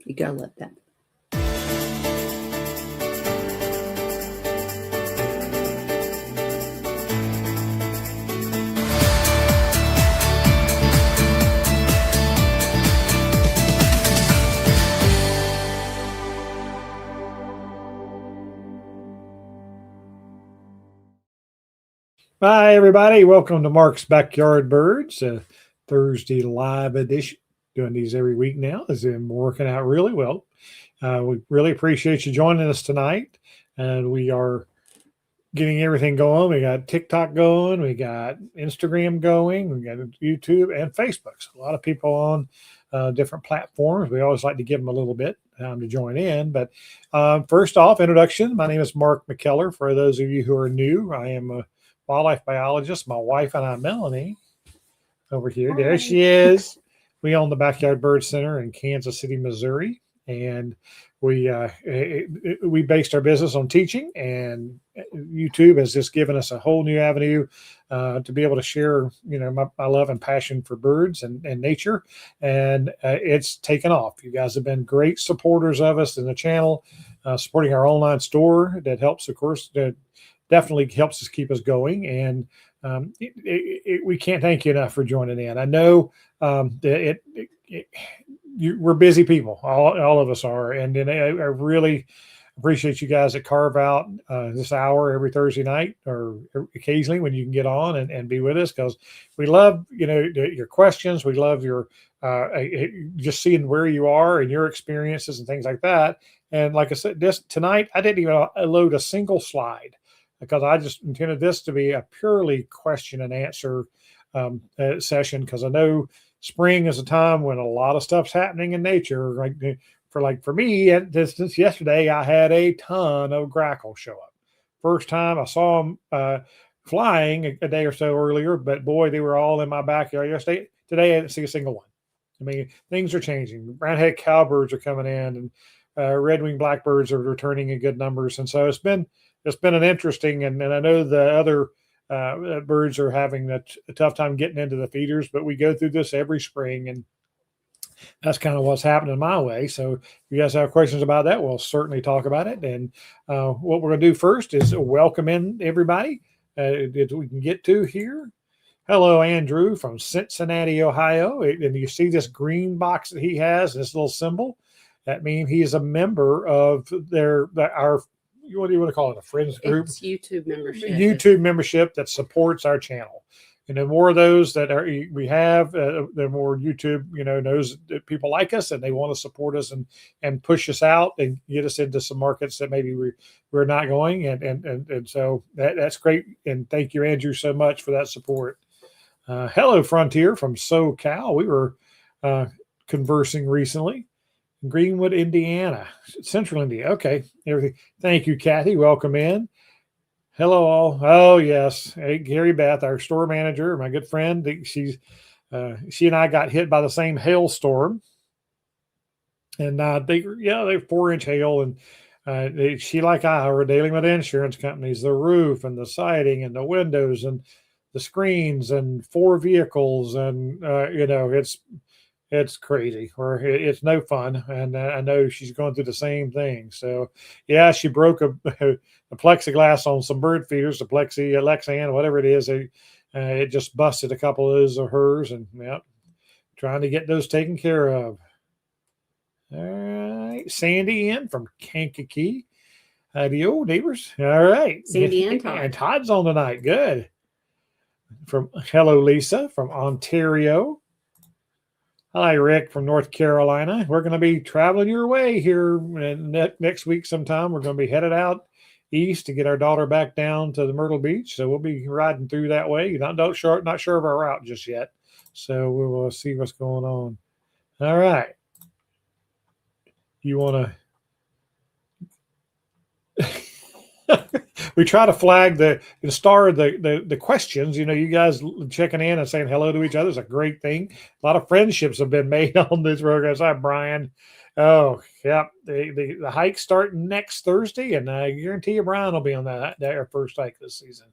You gotta love that. Hi, everybody. Welcome to Mark's Backyard Birds, Thursday live edition. Doing these every week now. It's been working out really well. We really appreciate you joining us tonight. And we are getting everything going. We got TikTok going. We got Instagram going. We got YouTube and Facebook. So a lot of people on different platforms. We always like to give them a little bit to join in. But first off, introduction. My name is Mark McKellar. For those of you who are new, I am a wildlife biologist. My wife and I, Melanie, over here. Hi. There she is. We own the Backyard Bird Center in Kansas City, Missouri, and we based our business on teaching. And YouTube has just given us a whole new avenue to be able to share, my love and passion for birds and nature. And it's taken off. You guys have been great supporters of us in the channel, supporting our online store. That helps, of course. Definitely helps us keep us going, and we can't thank you enough for joining in. I know we're busy people, all of us are, and then I really appreciate you guys that carve out this hour every Thursday night or occasionally when you can get on and be with us, because we love your questions. We love your just seeing where you are and your experiences and things like that. And like I said, tonight I didn't even load a single slide, because I just intended this to be a purely question and answer session, because I know spring is a time when a lot of stuff's happening in nature. For me, this yesterday, I had a ton of grackles show up. First time I saw them flying a day or so earlier, but boy, they were all in my backyard yesterday. Today, I didn't see a single one. I mean, things are changing. Brown-headed cowbirds are coming in, and red-winged blackbirds are returning in good numbers. And so it's been an interesting, and I know the other birds are having a tough time getting into the feeders, but we go through this every spring, and that's kind of what's happening my way. So if you guys have questions about that, we'll certainly talk about it. And what we're going to do first is welcome in everybody that we can get to here. Hello, Andrew from Cincinnati, Ohio. And you see this green box that he has, this little symbol. That means he's a member of our, what do you want to call it? A friends group? It's YouTube membership. YouTube membership that supports our channel. And the more of those that we have, the more YouTube, knows that people like us and they want to support us and push us out and get us into some markets that maybe we're not going. And so that's great. And thank you, Andrew, so much for that support. Hello, Frontier from SoCal. We were conversing recently. Greenwood, Indiana, Central India. Okay, everything. Thank you, Kathy. Welcome in. Hello, all. Oh, yes. Hey, Gary Beth, our store manager, my good friend. She and I got hit by the same hailstorm, and they're 4-inch hail, and she, like I, were dealing with insurance companies, the roof and the siding and the windows and the screens and 4 vehicles, and it's crazy, or it's no fun. And I know she's going through the same thing. So yeah, she broke a plexiglass on some bird feeders, the Lexan, whatever it is. It just busted a couple of those of hers, and trying to get those taken care of. All right, Sandy in from Kankakee. Howdy, old neighbors. All right, Sandy and Todd. And Todd's on tonight. Good. Hello, Lisa from Ontario. Hi, Rick from North Carolina. We're going to be traveling your way here next week sometime. We're going to be headed out east to get our daughter back down to the Myrtle Beach. So we'll be riding through that way. Not sure of our route just yet. So we will see what's going on. All right. You want to... We try to flag the questions. You guys checking in and saying hello to each other is a great thing. A lot of friendships have been made on this program. Hi, Brian. Oh, yeah. The hike starting next Thursday, and I guarantee you Brian will be on that our first hike this season.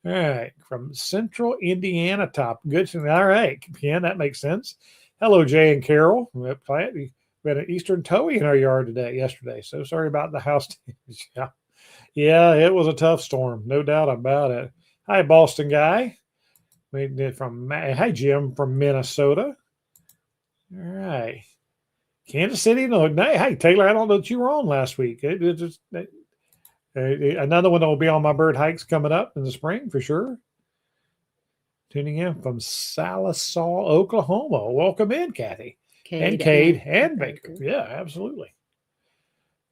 All right. From Central Indiana top. Good. All right. Yeah, that makes sense. Hello, Jay and Carol. We had an eastern towhee in our yard yesterday. So sorry about the house damage. Yeah. Yeah, it was a tough storm, no doubt about it. Hi, Boston guy. We did hi, Jim from Minnesota. All right. Kansas City. No, hey, Taylor, I don't know that you were on last week. Another one that will be on my bird hikes coming up in the spring for sure. Tuning in from Salisaw, Oklahoma. Welcome in, Kathy. And Cade and Baker. Yeah, absolutely.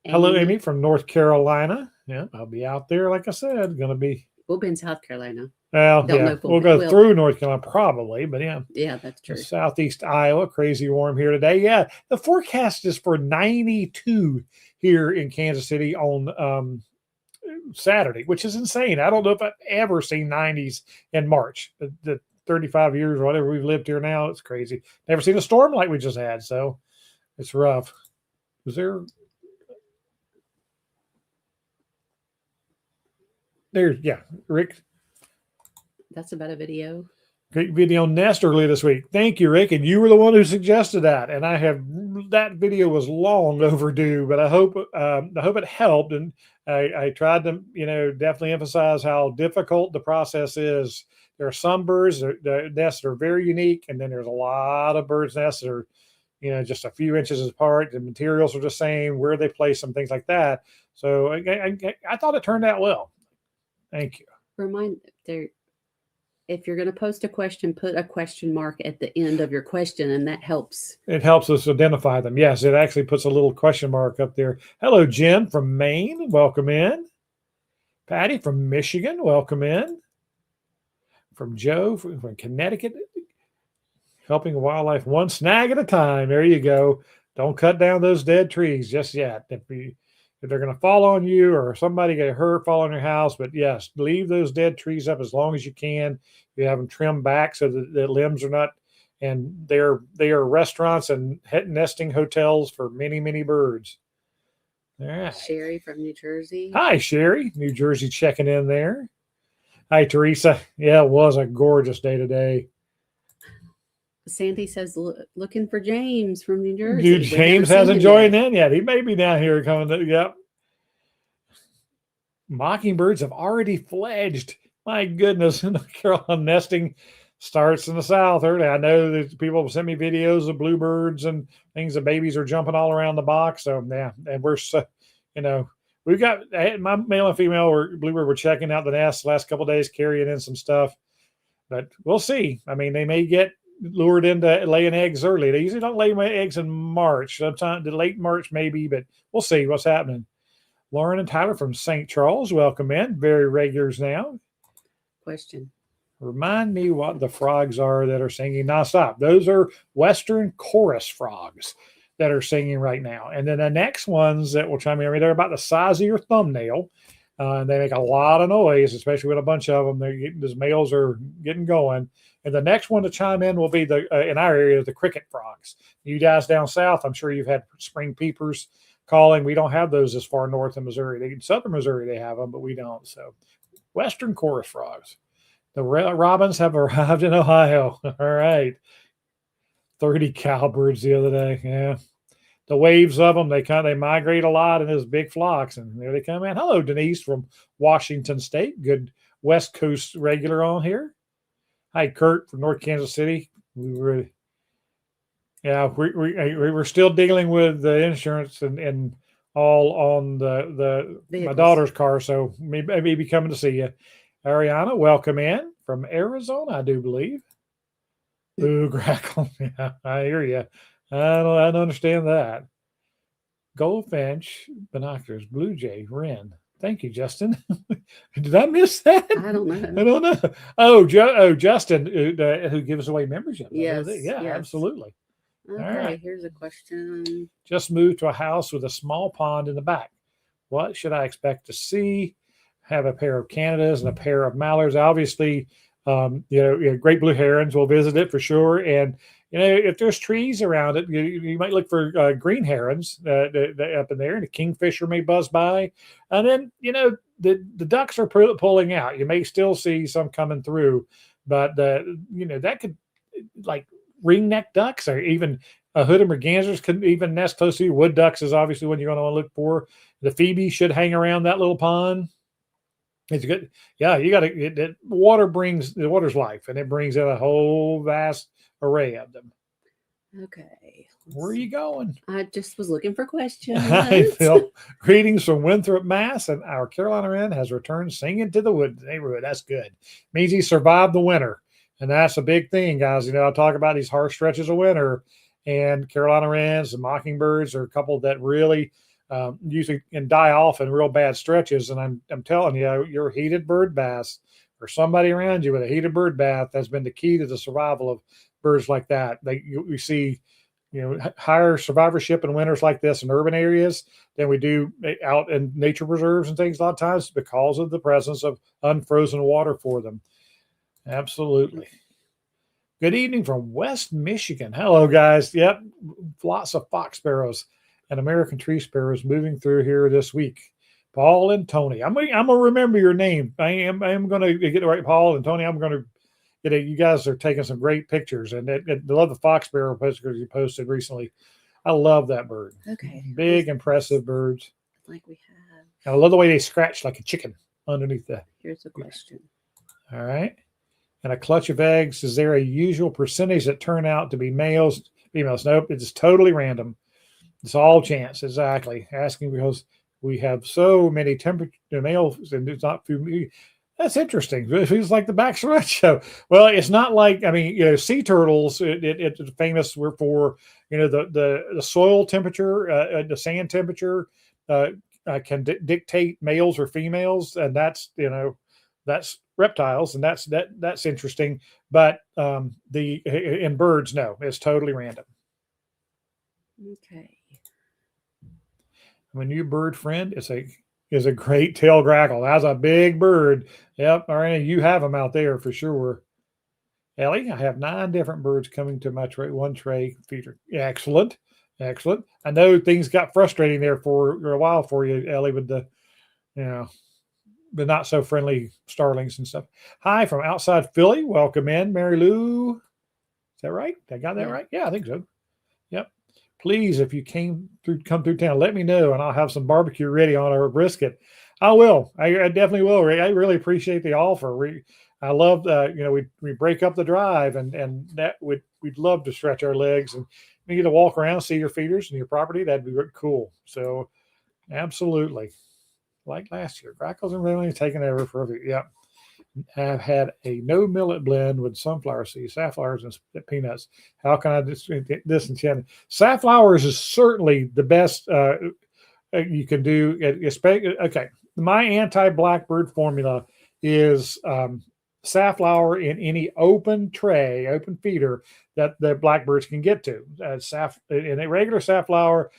Hello, Amy from North Carolina. Yeah, I'll be out there, like I said. We'll be in South Carolina. Well, we'll go through North Carolina probably, but yeah. Yeah, that's true. Southeast Iowa, crazy warm here today. Yeah, the forecast is for 92 here in Kansas City on Saturday, which is insane. I don't know if I've ever seen 90s in March. The 35 years or whatever we've lived here now, it's crazy. Never seen a storm like we just had, so it's rough. Was there? Yeah, Rick. That's about a video. Great video nest earlier this week. Thank you, Rick. And you were the one who suggested that. And that video was long overdue, but I hope it helped. And I tried to, definitely emphasize how difficult the process is. There are some birds, the nests are very unique. And then there's a lot of birds' nests that are, just a few inches apart. The materials are the same, where they place them, things like that. So I thought it turned out well. Thank you. If you're going to post a question, put a question mark at the end of your question, and that helps. It helps us identify them. Yes, it actually puts a little question mark up there. Hello, Jen from Maine. Welcome in. Patty from Michigan. Welcome in. From Joe from Connecticut. Helping wildlife one snag at a time. There you go. Don't cut down those dead trees just yet. If they're going to fall on you or somebody get hurt, fall on your house. But yes, leave those dead trees up as long as you can. You have them trimmed back so that the limbs are not, and they are restaurants and nesting hotels for many, many birds. All right. Sherry from New Jersey. Hi, Sherry. New Jersey checking in there. Hi, Teresa. Yeah, it was a gorgeous day today. Sandy says, looking for James from New Jersey. James hasn't joined in yet. He may be down here coming. Yep. Mockingbirds have already fledged. My goodness. North Carolina nesting starts in the south early. I know that people send me videos of bluebirds and things. The babies are jumping all around the box. So, yeah. And we're, we've got my male and female bluebird were checking out the nest the last couple of days, carrying in some stuff. But we'll see. I mean, they may get lured into laying eggs early. They usually don't lay my eggs in March. Sometimes late March maybe, but we'll see what's happening. Lauren and Tyler from St. Charles, welcome in. Very regulars now. Question. Remind me what the frogs are that are singing nonstop. Those are Western chorus frogs that are singing right now. And then the next ones that will chime in, they're about the size of your thumbnail. And they make a lot of noise, especially with a bunch of them. Those males are getting going. And the next one to chime in will be in our area, the cricket frogs. You guys down south, I'm sure you've had spring peepers calling. We don't have those as far north in Missouri. In southern Missouri, they have them, but we don't. So Western chorus frogs. The robins have arrived in Ohio. All right. 30 cowbirds the other day. Yeah. The waves of them, they migrate a lot in those big flocks, and there they come in. Hello, Denise from Washington State. Good West Coast regular on here. Hi, Kurt from North Kansas City. We were still dealing with the insurance and all on my daughter's car, so maybe coming to see you. Ariana, welcome in from Arizona, I do believe. Ooh, grackle. Yeah, I hear you. I don't understand that. Goldfinch, binoculars, blue jay, wren. Thank you, Justin. Did I miss that? I don't know. Oh, Justin, who gives away membership. Yes. Yeah, yes. Absolutely. Okay, all right. Here's a question. Just moved to a house with a small pond in the back. What should I expect to see? Have a pair of Canadas and a pair of mallards. Obviously, great blue herons will visit it for sure. And if there's trees around it, you might look for green herons up in there, and a kingfisher may buzz by. And then, the ducks are pulling out. You may still see some coming through, but that could, like ringneck ducks or even hooded mergansers can even nest close to you. Wood ducks is obviously one you're going to want to look for. The phoebe should hang around that little pond. It's good. Yeah, you got to. Water's life, and it brings in a whole vast array of them. Okay. Where are you going? I just was looking for questions. Hi, Phil. Greetings from Winthrop, Mass. And our Carolina wren has returned singing to the wood neighborhood. That's good. Means he survived the winter. And that's a big thing, guys. I talk about these harsh stretches of winter, and Carolina wrens and mockingbirds are a couple that really usually can die off in real bad stretches. And I'm telling you, your heated bird baths or somebody around you with a heated bird bath has been the key to the survival of birds like that. We see, higher survivorship in winters like this in urban areas than we do out in nature reserves and things a lot of times because of the presence of unfrozen water for them. Absolutely. Good evening from West Michigan. Hello, guys. Yep, lots of fox sparrows and American tree sparrows moving through here this week. Paul and Tony. I'm gonna remember your name. I am gonna get it right, Paul and Tony. I'm gonna. You guys are taking some great pictures, and I love the fox sparrow pictures you posted recently. I love that bird. Okay. Big, impressive birds. Like we have. And I love the way they scratch like a chicken underneath that. Here's a question. All right. And a clutch of eggs, is there a usual percentage that turn out to be males, females? Nope, it's totally random. It's all chance. Exactly. Asking because we have so many males and it's not female. That's interesting. It feels like the Bachelorette show. Well, it's not like, sea turtles, it's famous for, the soil temperature, the sand temperature can dictate males or females. And that's reptiles. And that's interesting. But in birds, no, it's totally random. Okay. My new bird friend is a great tail grackle. That's a big bird. Yep. All right. You have them out there for sure. Ellie, I have 9 different birds coming to my tray, one tray feeder. Excellent. Excellent. I know things got frustrating there for a while for you, Ellie, with the, the not so friendly starlings and stuff. Hi from outside Philly. Welcome in, Mary Lou. Is that right? I got that right? Yeah, I think so. Yep. Please, if you come through town, let me know, and I'll have some barbecue ready on our brisket. I will. I definitely will. I really appreciate the offer. I love, we break up the drive, and that we'd love to stretch our legs and we get to walk around, see your feeders and your property. That'd be cool. So, absolutely, like last year, grackles and really taking over for a few. Yeah. Have had a no millet blend with sunflower seeds, safflowers, and peanuts. How can I disenchant? Safflowers is certainly the best you can do. Okay, my anti-blackbird formula is safflower in any open feeder that the blackbirds can get to. In a regular safflower,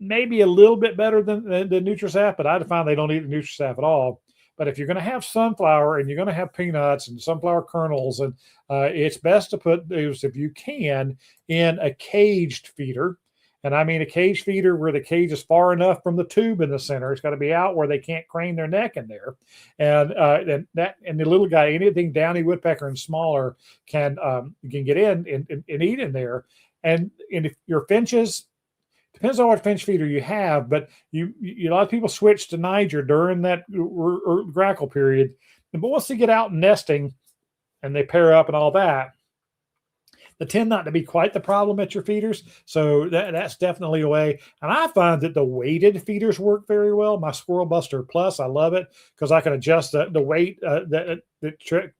maybe a little bit better than the Nutrisaf, but I find they don't eat the Nutrisaf at all. But if you're going to have sunflower and you're going to have peanuts and sunflower kernels, and it's best to put those, if you can, in a caged feeder. And I mean a caged feeder where the cage is far enough from the tube in the center. It's got to be out where they can't crane their neck in there. And the little guy, anything downy woodpecker and smaller can get in and eat in there. And if your finches, depends on what finch feeder you have, but a lot of people switch to Niger during that grackle period. But once they get out nesting and they pair up and all that, they tend not to be quite the problem at your feeders. So that's definitely a way. And I find that the weighted feeders work very well. My Squirrel Buster Plus, I love it because I can adjust the weight that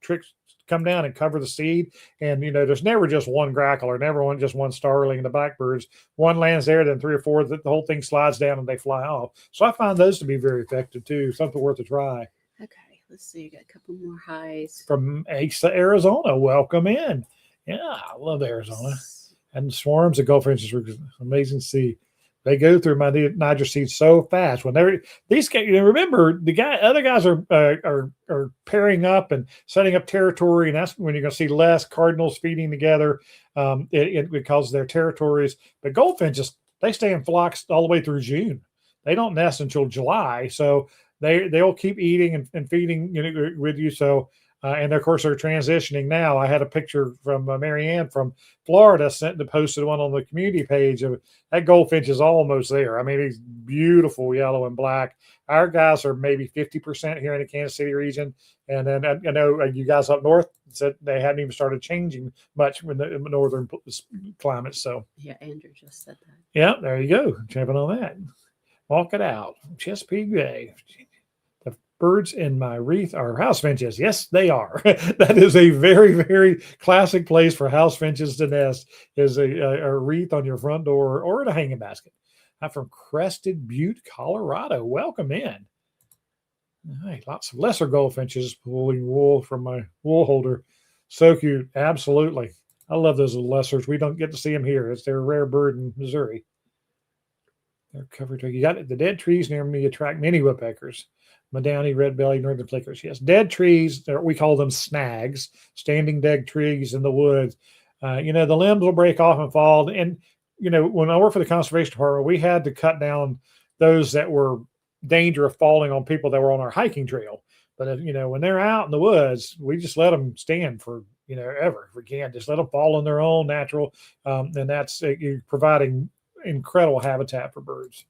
tricks come down and cover the seed. And, there's never just one grackle or never just one starling. The blackbirds, one lands there, then 3 or 4, the whole thing slides down and they fly off. So I find those to be very effective too. Something worth a try. Okay, let's see. You got a couple more highs. From Asa, Arizona. Welcome in. Yeah, I love Arizona. And swarms of goldfinches were amazing to see. They go through my Niger seeds so fast. When these guys, remember other guys are pairing up and setting up territory, and that's when you're going to see less cardinals feeding together because of their territories. But goldfinches, they stay in flocks all the way through June. They don't nest until July, so they'll keep eating and feeding with you. So And of course, they're transitioning now. I had a picture from Mary Ann from Florida sent and posted one on the community page of that goldfinch is almost there. I mean, he's beautiful yellow and black. Our guys are maybe 50% here in the Kansas City region. And then I know you guys up north said they hadn't even started changing much in the northern climate. So, Yeah, Andrew just said that. yeah, there you go. Jumping on that. Walk it out. Chesapeake Bay. The birds in my wreath are house finches. Yes, they are. That is a very, very classic place for house finches to nest, is a wreath on your front door or in a hanging basket. I'm from Crested Butte, Colorado. Welcome in. All right, lots of lesser goldfinches pulling wool from my wool holder. So cute. Absolutely. I love those little lessers. We don't get to see them here. They're a rare bird in Missouri. They're covered. You got it. The dead trees near me attract many woodpeckers. Medowny, red-bellied, northern flickers. Yes, dead trees. We call them snags. Standing dead trees in the woods. The limbs will break off and fall. And when I worked for the conservation department, we had to cut down those that were danger of falling on people that were on our hiking trail. But when they're out in the woods, we just let them stand for ever. If we can, just let them fall on their own natural, and that's providing incredible habitat for birds.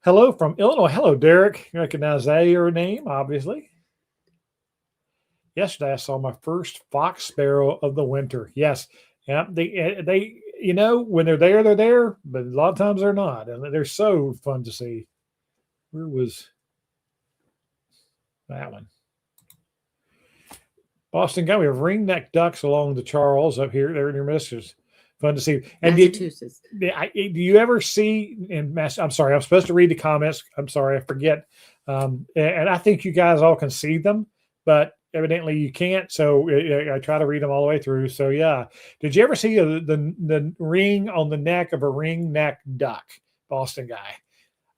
Hello from Illinois. Hello, Derek. You recognize that your name, obviously. Yesterday, I saw my first fox sparrow of the winter. Yes, yeah, they when they're there, but a lot of times they're not, and they're so fun to see. Where was that one? Boston Guy. We have ring-necked ducks along the Charles up here. They're near Mrs. Fun to see. And Massachusetts. do you ever see in Mass? I'm sorry, I'm supposed to read the comments. I'm sorry, I forget. And I think you guys all can see them, but evidently you can't. So I try to read them all the way through. So yeah, did you ever see the ring on the neck of a ring-necked duck, Boston Guy?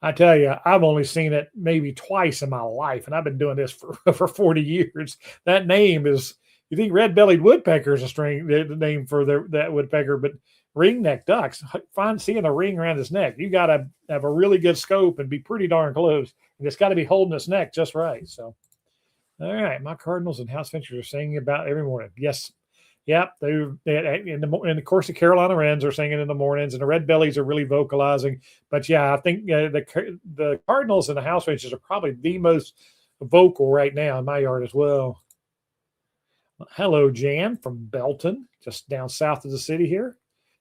I tell you, I've only seen it maybe twice in my life, and I've been doing this for 40 years. That name is, you think red-bellied woodpecker is the name for that woodpecker, but ring-necked ducks, seeing a ring around his neck, you got to have a really good scope and be pretty darn close, and it's got to be holding its neck just right. So, all right, my cardinals and house finches are singing about every morning. Yes. Yep, and of course the Carolina wrens are singing in the mornings, and the red bellies are really vocalizing. But yeah, I think the cardinals and the house finches are probably the most vocal right now in my yard as well. Hello, Jan from Belton, just down south of the city here.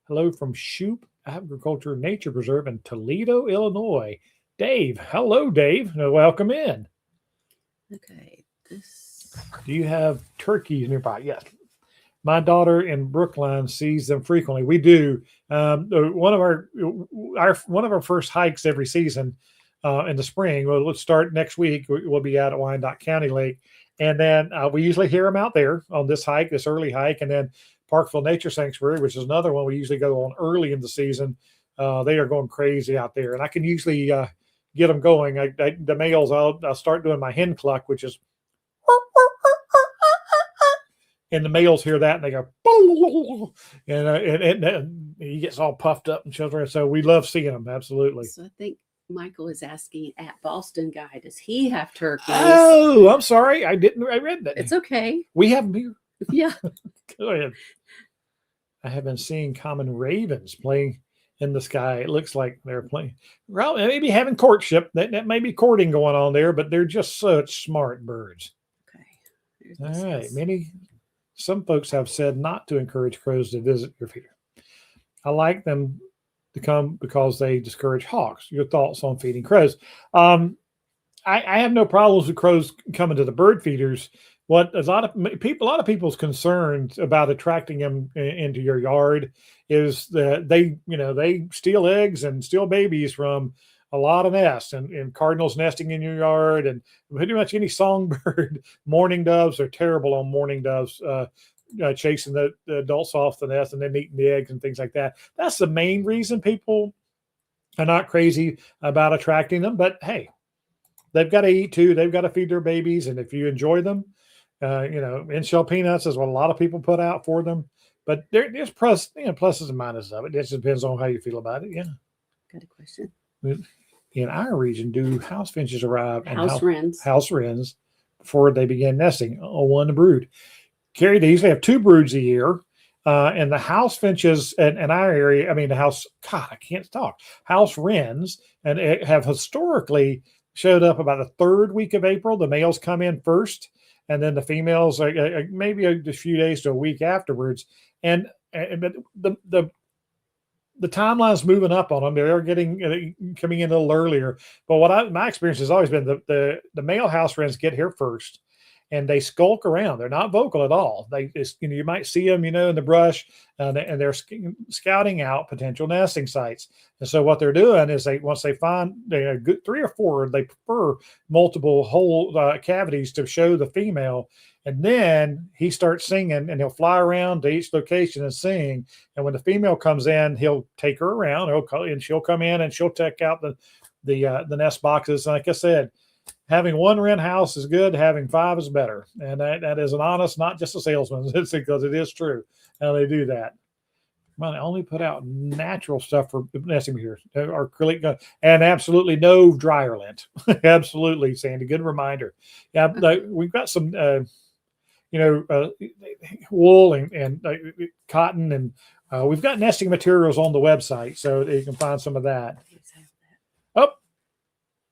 Hello from Shoup Agriculture Nature Preserve in Toledo, Illinois. Dave, hello, Dave. Welcome in. Okay, Do you have turkeys nearby? Yes. My daughter in Brookline sees them frequently. We do. One of our first hikes every season in the spring. Well, let's start next week. We'll be out at Wyandotte County Lake, and then we usually hear them out there on this early hike, and then Parkville Nature Sanctuary, which is another one we usually go on early in the season. They are going crazy out there, and I can usually get them going. The males, I'll start doing my hen cluck, which is. And the males hear that and they go, and he gets all puffed up and children. So we love seeing them. Absolutely. So I think Michael is asking at Boston Guy, does he have turkeys? Oh, I'm sorry. I read that. It's okay. We have them here. Yeah. Go ahead. I have been seeing common ravens playing in the sky. It looks like they're playing. Well, maybe having courtship. That may be courting going on there, but they're just such smart birds. Okay. All right. Some folks have said not to encourage crows to visit your feeder. I like them to come because they discourage hawks. Your thoughts on feeding crows? I have no problems with crows coming to the bird feeders. What a lot of people's concerns about attracting them into your yard is that they steal eggs and steal babies from a lot of nests, and cardinals nesting in your yard, and pretty much any songbird. Mourning doves are terrible on mourning doves, chasing the adults off the nest and then eating the eggs and things like that. That's the main reason people are not crazy about attracting them. But hey, they've got to eat too. They've got to feed their babies, and if you enjoy them, in-shell peanuts is what a lot of people put out for them. But there's pluses and minuses of it. It just depends on how you feel about it. Yeah. Got a question. In our region, do house finches arrive? House wrens. House wrens. before they begin nesting. One brood. Carrie, they usually have 2 broods a year. And the house finches in our area, I mean, God, I can't talk. House wrens and it have historically showed up about the 3rd week of April. The males come in first, and then the females maybe a few days to a week afterwards. But the timeline's moving up on them. They're coming in a little earlier. But my experience has always been the male house wrens get here first, and they skulk around. They're not vocal at all. They just, you might see them, in the brush, and they're scouting out potential nesting sites. And so what they're doing is once they find a good 3 or 4, they prefer multiple hole cavities to show the female. And then he starts singing, and he'll fly around to each location and sing. And when the female comes in, he'll take her around, and she'll come in and she'll check out the nest boxes. And like I said, having 1 wren house is good. Having 5 is better. And that is an honest, not just a salesman. It's because it is true how they do that. I only put out natural stuff for nesting materials, or acrylic, and absolutely no dryer lint. Absolutely, Sandy. Good reminder. Yeah, we've got some, wool and cotton, and we've got nesting materials on the website, so you can find some of that. Oh,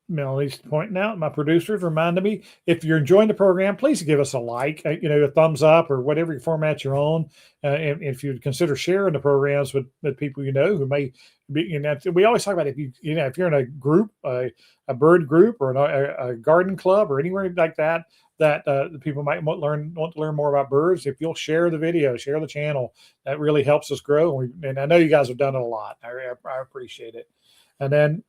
Melanie's pointing out, my producers reminded me, if you're enjoying the program, please give us a like, a thumbs up, or whatever format you're on. And if you'd consider sharing the programs with people who may be, we always talk about if you're in a group, a bird group, or a garden club, or anywhere like that people might want to learn more about birds. If you'll share the video, share the channel, that really helps us grow. And I know you guys have done it a lot. I appreciate it. And then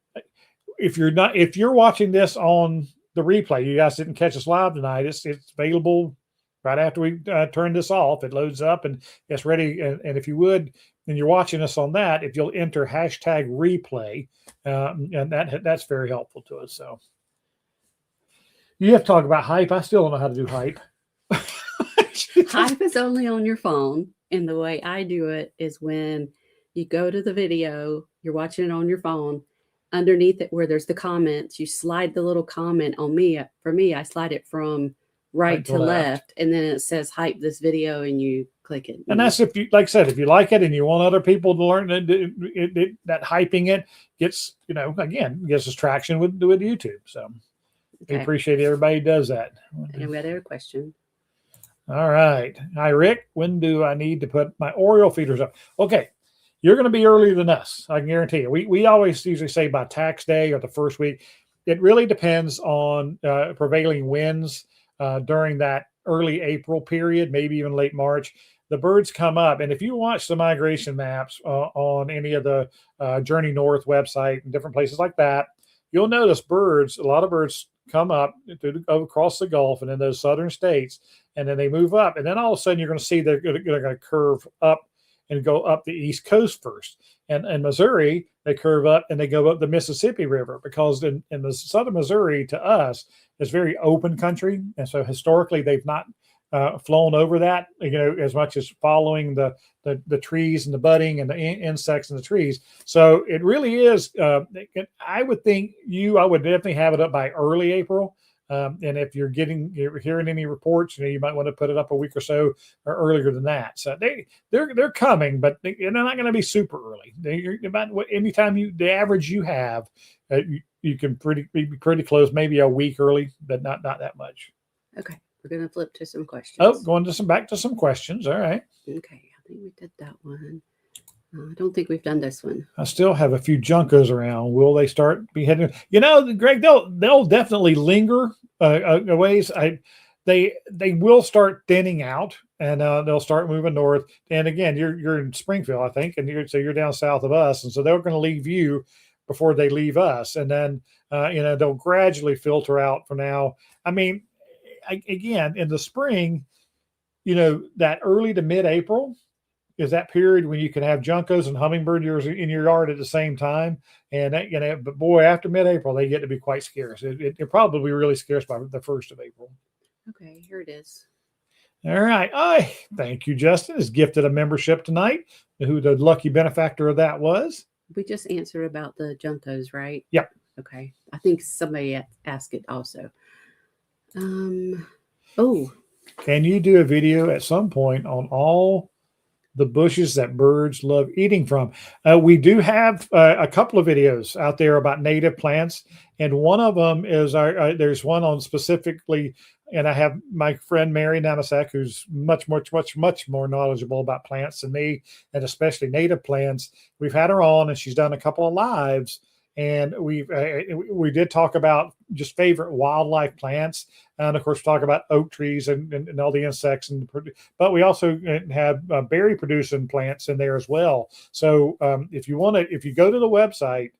if you're watching this on the replay, you guys didn't catch us live tonight, it's available right after we turn this off. It loads up and it's ready. And if you would, and you're watching us on that, if you'll enter #replay, and that's very helpful to us. So you have to talk about hype. I still don't know how to do hype. Hype is only on your phone. And the way I do it is when you go to the video, you're watching it on your phone. Underneath it, where there's the comments, you slide the little comment on me. For me, I slide it from right to left, and then it says hype this video, and you click it. And that's if you, like I said, if you like it and you want other people to learn that hyping it gets, gets us traction with YouTube. So we appreciate everybody who does that. And we got a question. All right. Hi, Rick. When do I need to put my Oriole feeders up? Okay. You're going to be earlier than us. I can guarantee you. We always usually say by tax day or the first week. It really depends on prevailing winds during that early April period, maybe even late March. The birds come up. And if you watch the migration maps on any of the Journey North website and different places like that, you'll notice a lot of birds come up across the Gulf and in those southern states, and then they move up. And then all of a sudden you're going to see they're going to curve up and go up the East Coast first. And in Missouri, they curve up and they go up the Mississippi River, because in the southern Missouri, to us, is very open country. And so historically, they've not flown over that, as much as following the trees and the budding and the insects in the trees. So it really is, I would think I would definitely have it up by early April. And if you're hearing any reports, you might want to put it up a week or so or earlier than that. So they're coming, but they're not going to be super early. Anytime the average you have, you can be pretty close, maybe a week early, but not that much. Okay, we're going to flip to some questions. Oh, going back to some questions. All right. Okay, I think we did that one. I don't think we've done this one. I still have a few juncos around. Will they start beheading? Greg, they'll definitely linger a ways. They will start thinning out, and they'll start moving north. And again, you're in Springfield, I think, and you're down south of us, and so they're going to leave you before they leave us, and then they'll gradually filter out from now. I mean, again, in the spring, that early to mid-April is that period when you can have juncos and hummingbird in your yard at the same time. And but boy, after mid-April, they get to be quite scarce. They're probably really scarce by the 1st of April. Okay, here it is. All right. Thank you, Justin. Is gifted a membership tonight. Who the lucky benefactor of that was? We just answered about the juncos, right? Yep. Okay. I think somebody asked it also. Oh, Can you do a video at some point on all the bushes that birds love eating from? We do have a couple of videos out there about native plants, and one of them is there's one on specifically, and I have my friend Mary Namasek, who's much more knowledgeable about plants than me, and especially native plants. We've had her on, and she's done a couple of lives. And we did talk about just favorite wildlife plants, and of course talk about oak trees and all the insects, but we also have berry producing plants in there as well. So if you want to, if you go to the website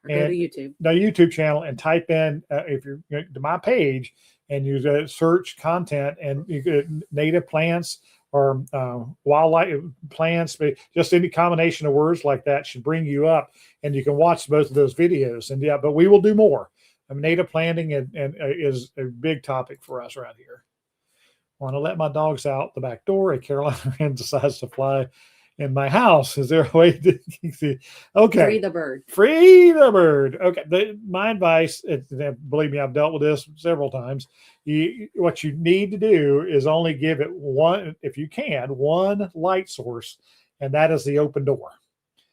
or go to and YouTube. the YouTube channel and type in if you're to my page and use search content and you get native plants or wildlife plants, but just any combination of words like that should bring you up, and you can watch both of those videos. And yeah, but we will do more. I mean, native planting and is a big topic for us around here. Want to let my dogs out the back door. A Carolina wren decides to fly in my house. Is there a way to okay? Free the bird. Free the bird. Okay. My advice, believe me, I've dealt with this several times. What you need to do is only give it one, if you can, one light source, and that is the open door.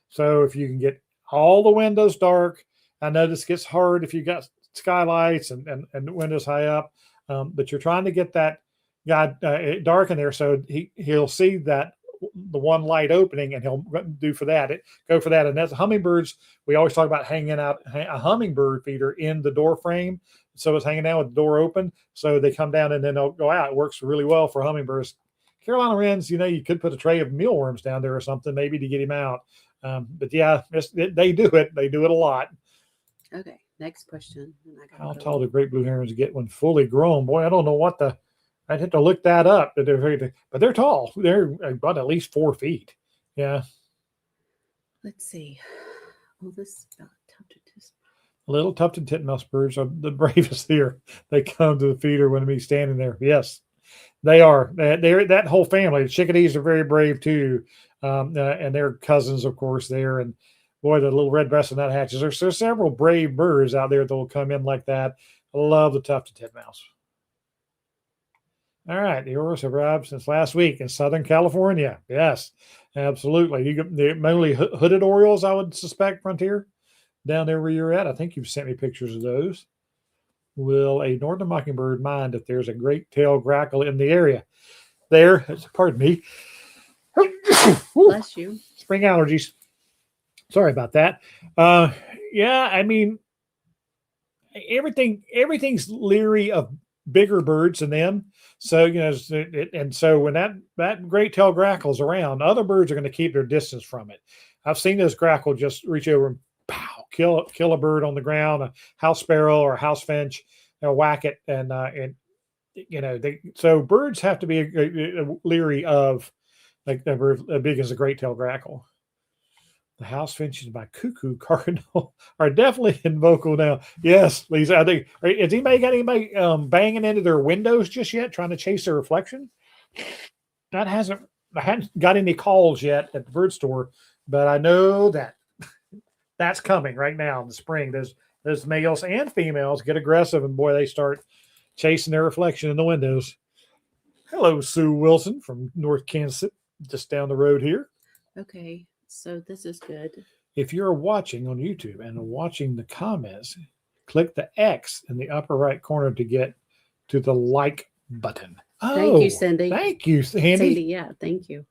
So if you can get all the windows dark, I know this gets hard if you got skylights and windows high up, but you're trying to get that guy dark in there so he'll see that the one light opening and he'll go for that. And that's hummingbirds. We always talk about hanging out a hummingbird feeder in the door frame. So it's hanging down with the door open. So they come down and then they'll go out. It works really well for hummingbirds. Carolina wrens, you could put a tray of mealworms down there or something, maybe to get him out. But yeah, they do it. They do it a lot. Okay. Next question. How tall do great blue herons get when fully grown? Boy, I don't know I'd have to look that up, but they're tall. They're about at least 4 feet. Yeah. Let's see. Oh, this Little tufted titmouse birds are the bravest here. They come to the feeder when we standing there. Yes, they are. They're that whole family. The chickadees are very brave too, and they're cousins, of course. There and boy, the little red-breasted nuthatches. There's several brave birds out there that will come in like that. I love the tufted titmouse. All right, the orioles have arrived since last week in Southern California. Yes, absolutely. They're mainly hooded orioles, I would suspect, Frontier, down there where you're at. I think you've sent me pictures of those. Will a northern mockingbird mind if there's a great-tailed grackle in the area? Pardon me. Bless you. Spring allergies. Sorry about that. Yeah, I mean, everything's leery of bigger birds than them. So, and so when that great-tailed grackle's around, other birds are going to keep their distance from it. I've seen those grackle just reach over and pow, kill a bird on the ground, a house sparrow or a house finch, they'll whack it. So birds have to be leery of like a bird as big as a great-tailed grackle. The house finches by cuckoo cardinal are definitely in vocal now. Yes, Lisa. I think has anybody got anybody banging into their windows just yet, trying to chase their reflection? I hadn't got any calls yet at the bird store, but I know that's coming right now in the spring. Those males and females get aggressive, and boy, they start chasing their reflection in the windows. Hello, Sue Wilson from North Kansas, just down the road here. Okay. So this is good. If you're watching on YouTube and watching the comments, click the X in the upper right corner to get to the like button. Oh, thank you, Cindy. Thank you, Sandy. Cindy, yeah, thank you.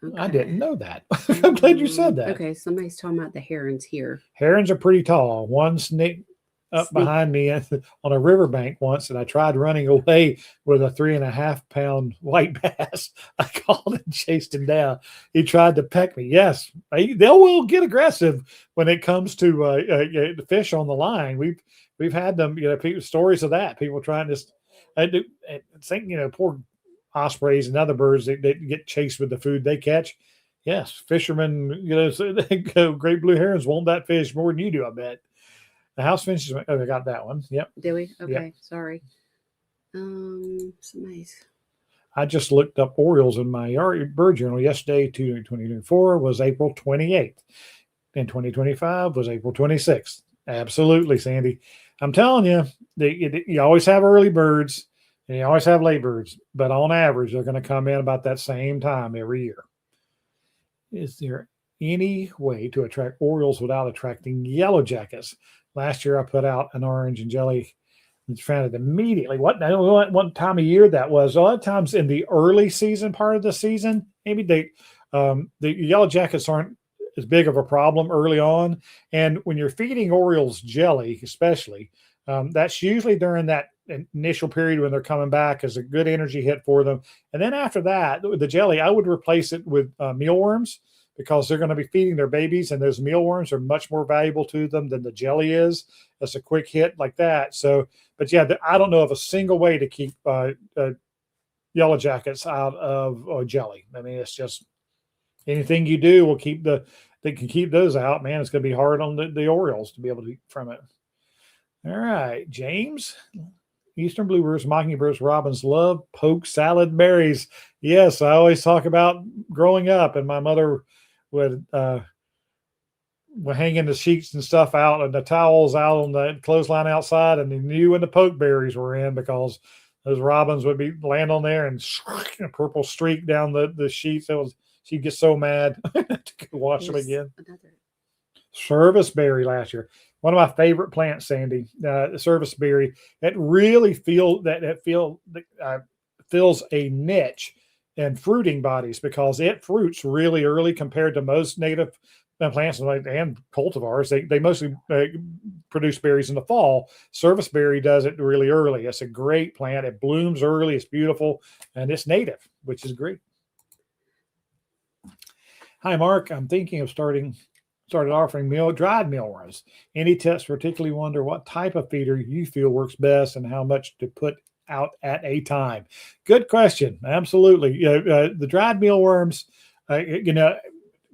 Okay. I didn't know that. I'm glad you said that. Okay, somebody's talking about the herons here. Herons are pretty tall. One sneaked up behind me on a riverbank once, and I tried running away with a 3.5 pound white bass. I called and chased him down. He tried to peck me. Yes, they will get aggressive when it comes to the fish on the line. We've had them, stories of that. People trying to think, poor ospreys and other birds that get chased with the food they catch. Yes, fishermen, great blue herons want that fish more than you do, I bet. The house finches. Oh, I got that one. Yep. Did we? Okay. Yep. Sorry. Somebody's. I just looked up orioles in my bird journal yesterday. 2024 was April 28th, and 2025 was April 26th. Absolutely, Sandy. I'm telling you, you always have early birds and you always have late birds, but on average, they're going to come in about that same time every year. Is there any way to attract orioles without attracting yellow jackets? Last year, I put out an orange and jelly and found it immediately. I don't know what time of year that was. A lot of times in the early season part of the season, maybe the yellow jackets aren't as big of a problem early on. And when you're feeding orioles jelly, especially, that's usually during that initial period when they're coming back as a good energy hit for them. And then after that, the jelly, I would replace it with mealworms because they're going to be feeding their babies, and those mealworms are much more valuable to them than the jelly is. As a quick hit like that. So, but yeah, I don't know of a single way to keep yellow jackets out of jelly. I mean, it's just anything you do will they can keep those out. Man, it's going to be hard on the Orioles to be able to eat from it. All right, James. Eastern bluebirds, mockingbirds, robins love poke salad berries. Yes, I always talk about growing up, and my mother would hanging the sheets and stuff out and the towels out on the clothesline outside, and they knew when the pokeberries were in because those robins would be land on there and a purple streak down the sheets. She'd get so mad to wash them again. Serviceberry last year, one of my favorite plants, Sandy. The serviceberry. It really fills a niche in fruiting bodies because it fruits really early compared to most native plants and cultivars. They mostly produce berries in the fall. Serviceberry does it really early. It's a great plant. It blooms early. It's beautiful, and it's native, which is great. Hi, Mark. I'm thinking of started offering dried mealworms. Any tips? Particularly wonder what type of feeder you feel works best and how much to put out at a time. Good question. Absolutely. The dried mealworms,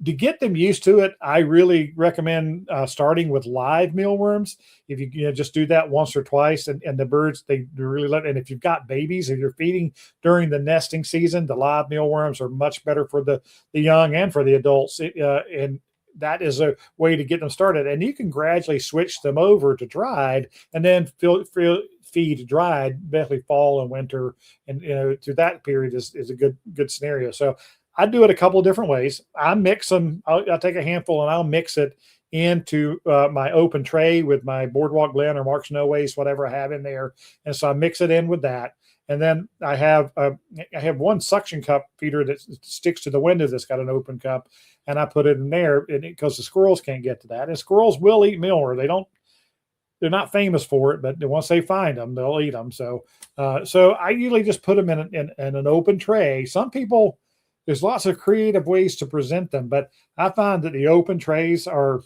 to get them used to it, I really recommend starting with live mealworms. If you just do that once or twice, and the birds, they really love it. And if you've got babies, if you're feeding during the nesting season, the live mealworms are much better for the young and for the adults. And that is a way to get them started. And you can gradually switch them over to dried, and then feed dried, basically fall and winter, and through that period is a good scenario. So I do it a couple of different ways. I mix them. I'll take a handful and I'll mix it into my open tray with my Boardwalk Blend or Mark's No Waste, whatever I have in there. And so I mix it in with that. And then I have one suction cup feeder that sticks to the window that's got an open cup, and I put it in there because the squirrels can't get to that. And squirrels will eat mealworm. They're not famous for it, but once they find them, they'll eat them. So I usually just put them in an open tray. Some people, there's lots of creative ways to present them, but I find that the open trays are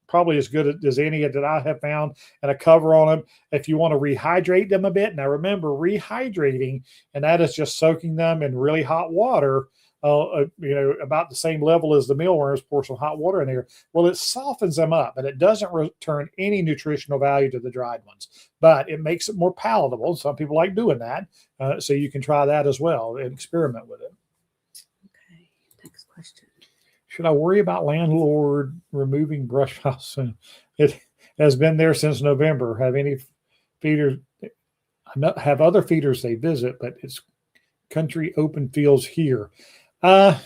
probably as good as any that I have found, and a cover on them. If you want to rehydrate them a bit, now remember rehydrating, and that is just soaking them in really hot water, about the same level as the mealworms, pour some hot water in there. Well, it softens them up, and it doesn't return any nutritional value to the dried ones, but it makes it more palatable. Some people like doing that. So you can try that as well and experiment with it. Next question. Should I worry about landlord removing brush piles? It has been there since November. Have any feeders? Have other feeders they visit, but it's country open fields here. Yeah,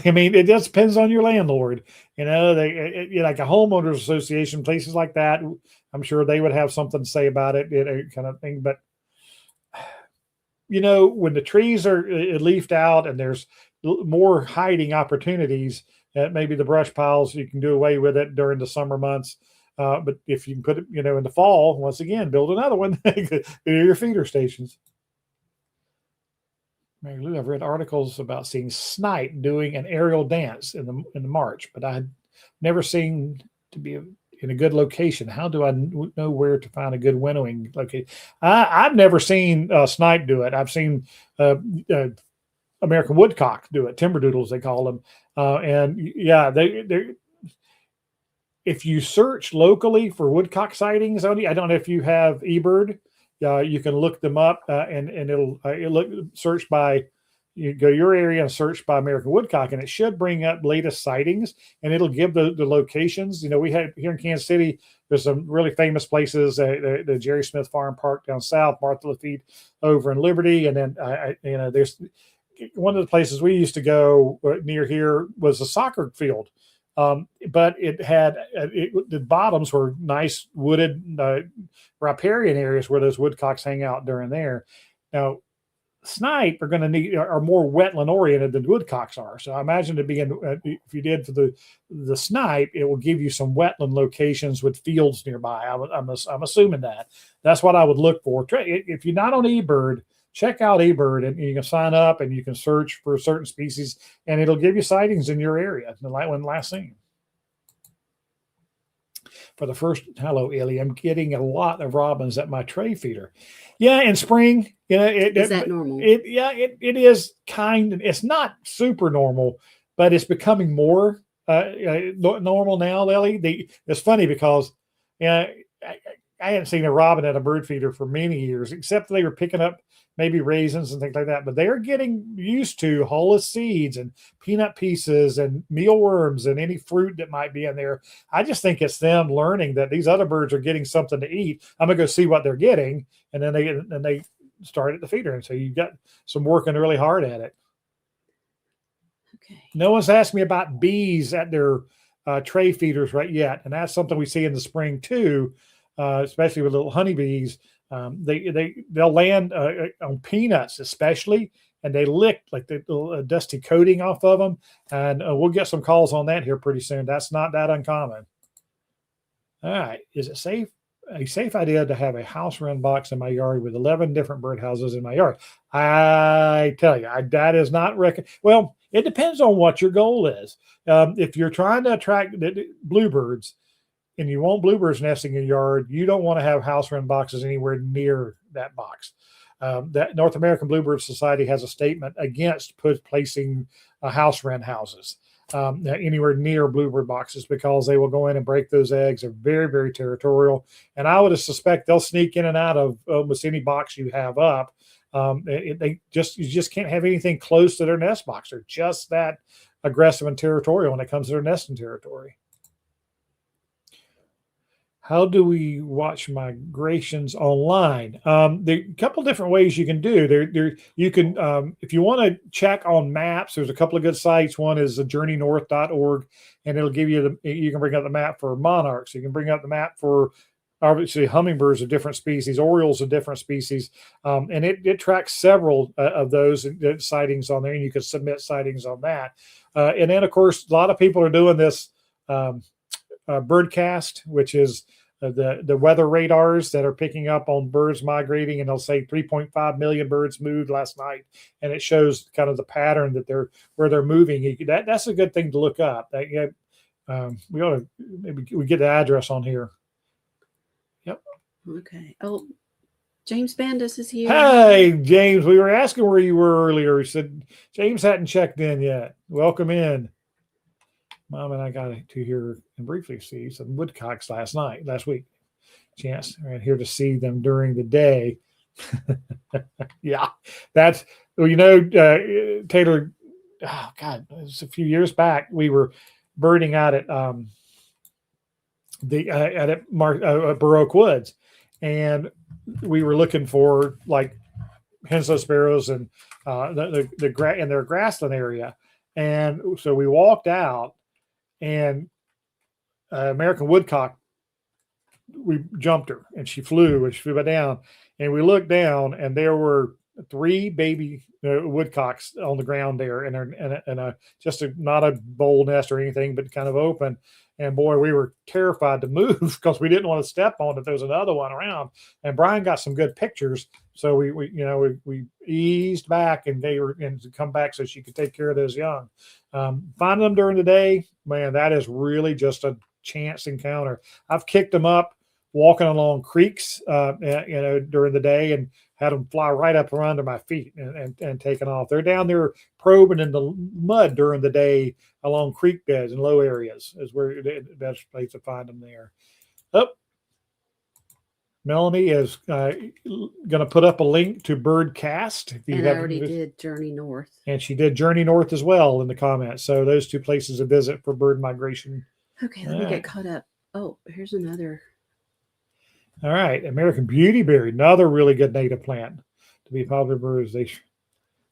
I mean, it just depends on your landlord. Like a homeowners association, places like that, I'm sure they would have something to say about it, kind of thing. But when the trees are leafed out and there's more hiding opportunities, maybe the brush piles, you can do away with it during the summer months. But if you can put it, in the fall, once again, build another one, your feeder stations. Mary Lou, I've read articles about seeing snipe doing an aerial dance in the March, but I've never seen to be in a good location. How do I know where to find a good winnowing location? I've never seen snipe do it. I've seen American woodcock do it, timberdoodles they call them, and yeah, they. If you search locally for woodcock sightings, I don't know if you have eBird. You can look them up, and it'll look search by you go your area and search by American woodcock, and it should bring up latest sightings, and it'll give the locations. We had here in Kansas City, there's some really famous places, the Jerry Smith Farm Park down south, Martha Lafitte over in Liberty, and then there's one of the places we used to go near here was a soccer field. But it had the bottoms were nice wooded riparian areas where those woodcocks hang out during there. Now, snipe are more wetland oriented than woodcocks are. So I imagine it being if you did for the snipe, it will give you some wetland locations with fields nearby. I'm assuming that's what I would look for. If you're not on eBird, check out eBird, and you can sign up and you can search for certain species, and it'll give you sightings in your area when last seen. For the first, hello, Ellie, I'm getting a lot of robins at my tray feeder. Yeah, in spring, is that normal? It is it's not super normal, but it's becoming more normal now, Ellie. It's funny because I hadn't seen a robin at a bird feeder for many years, except they were picking up maybe raisins and things like that. But they're getting used to hulless seeds and peanut pieces and mealworms and any fruit that might be in there. I just think it's them learning that these other birds are getting something to eat. I'm gonna go see what they're getting, and then they start at the feeder. And so you've got some working really hard at it. Okay. No one's asked me about bees at their tray feeders right yet, and that's something we see in the spring too. Especially with little honeybees, they'll land on peanuts, especially, and they lick like the little dusty coating off of them. And we'll get some calls on that here pretty soon. That's not that uncommon. All right, is it a safe idea to have a house run box in my yard with 11 different birdhouses in my yard? I tell you, that is not well. It depends on what your goal is. If you're trying to attract bluebirds, and you want bluebirds nesting in your yard, you don't want to have house run boxes anywhere near that box. That North American Bluebird Society has a statement against placing house wren houses anywhere near bluebird boxes, because they will go in and break those eggs. They're very, very territorial. And I would suspect they'll sneak in and out of almost any box you have up. You just can't have anything close to their nest box. They're just that aggressive and territorial when it comes to their nesting territory. How do we watch migrations online? There are a couple different ways you can do. You can, if you want to check on maps, there's a couple of good sites. One is journeynorth.org, and it'll give you you can bring up the map for monarchs. You can bring up the map for obviously hummingbirds of different species, orioles of different species, and it tracks several of those sightings on there, and you can submit sightings on that. And then, of course, a lot of people are doing this birdcast, which is the weather radars that are picking up on birds migrating, and they'll say 3.5 million birds moved last night, and it shows kind of the pattern that where they're moving. That's a good thing to look up. We ought to maybe we get the address on here. Yep. Okay. Oh, James Bandus is here. Hey, James, we were asking where you were earlier. He said James hadn't checked in yet. Welcome in. Mom and I got to hear and briefly see some woodcocks last week. Chance right here to see them during the day. Yeah, that's Taylor. Oh God, it was a few years back. We were birding out at Burr Oak Woods, and we were looking for like Henslow sparrows and in their grassland area, and so we walked out. And American woodcock, we jumped her, and she flew down, and we looked down, and there were 3 baby woodcocks on the ground there, and not a bowl nest or anything, but kind of open. And boy, we were terrified to move because we didn't want to step on it. There was another one around, and Brian got some good pictures. So we eased back, and they were and to come back so she could take care of those young. Finding them during the day, man, that is really just a chance encounter. I've kicked them up walking along creeks, during the day, and had them fly right up around to my feet and taken off. They're down there probing in the mud during the day along creek beds and low areas is where the best place to find them there. Oh, Melanie is going to put up a link to Birdcast. If you And I haven't, already did Journey North. and she did Journey North as well in the comments. So those two places to visit for bird migration. Okay, let All me right. get caught up. Oh, here's another. All right, American beautyberry, another really good native plant to be popular birds. They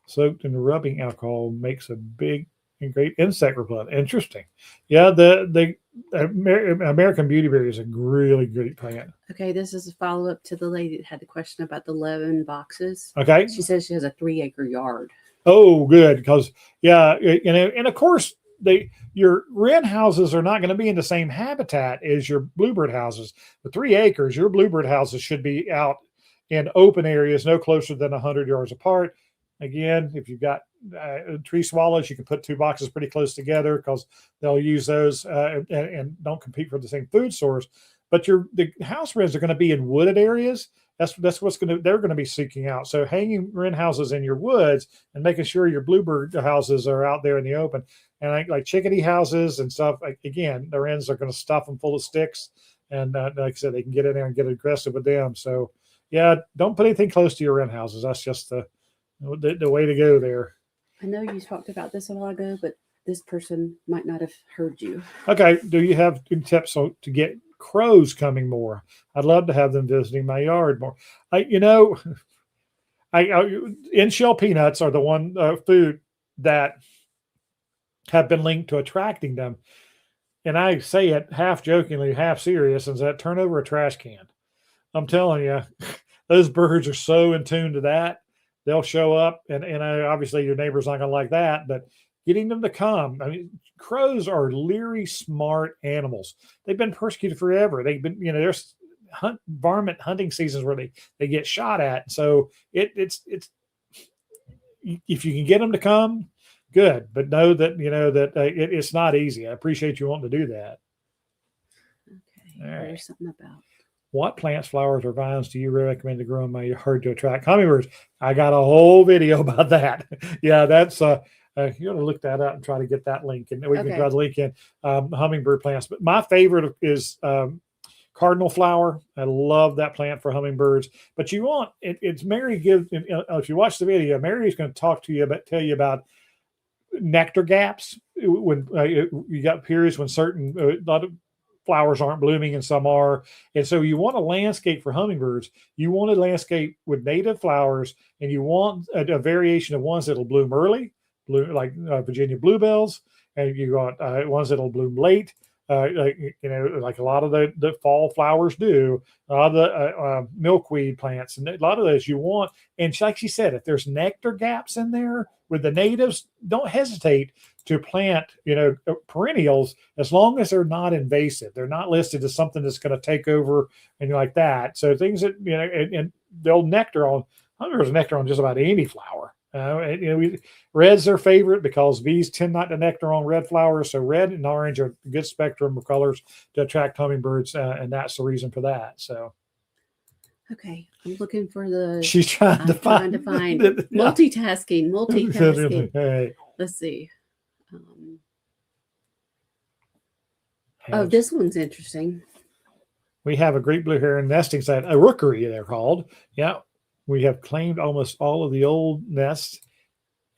soaked in rubbing alcohol makes a big and great insect repellent. Interesting. Yeah, the American beautyberry is a really great plant. Okay, this is a follow up to the lady that had the question about the 11 boxes. Okay. She says she has a 3-acre yard. Oh, good. Because yeah, and of course your wren houses are not going to be in the same habitat as your bluebird houses. The 3 acres, your bluebird houses should be out in open areas, no closer than 100 yards apart. Again, if you've got tree swallows, you can put 2 boxes pretty close together because they'll use those and don't compete for the same food source. But the house wrens are going to be in wooded areas. That's what's they're going to be seeking out. So hanging wren houses in your woods and making sure your bluebird houses are out there in the open. And like chickadee houses and stuff, again, the wrens are going to stuff them full of sticks. And like I said, they can get in there and get aggressive with them. So yeah, don't put anything close to your wren houses. That's just the way to go there. I know you talked about this a while ago, but this person might not have heard you. Okay. Do you have tips to get crows coming more? I'd love to have them visiting my yard more. In-shell peanuts are the one food that have been linked to attracting them. And I say it half jokingly, half serious, is that turn over a trash can. I'm telling you, those birds are so in tune to that. They'll show up, and obviously your neighbor's not going to like that, but getting them to come. I mean, crows are leery, smart animals. They've been persecuted forever. They've been, there's varmint hunting seasons where they get shot at. So it's if you can get them to come, good. But know that it's not easy. I appreciate you wanting to do that. Okay, all right. There's something about. What plants, flowers, or vines do you recommend to grow in my yard to attract hummingbirds? I got a whole video about that. Yeah, that's you got to look that up and try to get that link, and we can try to link in hummingbird plants. But my favorite is cardinal flower. I love that plant for hummingbirds. But you want it's Mary gives. If you watch the video, Mary is going to tell you about nectar gaps when you got periods when certain a lot of flowers aren't blooming and some are. And so you want a landscape for hummingbirds. You want a landscape with native flowers, and you want a variation of ones that'll bloom early, like Virginia bluebells, and you got ones that'll bloom late. Like a lot of the fall flowers do, a lot of the milkweed plants, and a lot of those you want. And like she said, if there's nectar gaps in there with the natives, don't hesitate to plant, perennials, as long as they're not invasive. They're not listed as something that's going to take over and like that. So things that, and they'll hummingbirds nectar on just about any flower. Red's their favorite because bees tend not to nectar on red flowers. So red and orange are a good spectrum of colors to attract hummingbirds, and that's the reason for that. So. Okay, I'm looking for the. She's trying to find multitasking. Hey. Let's see. This one's interesting. We have a great blue heron nesting site, a rookery they're called. Yeah, we have claimed almost all of the old nests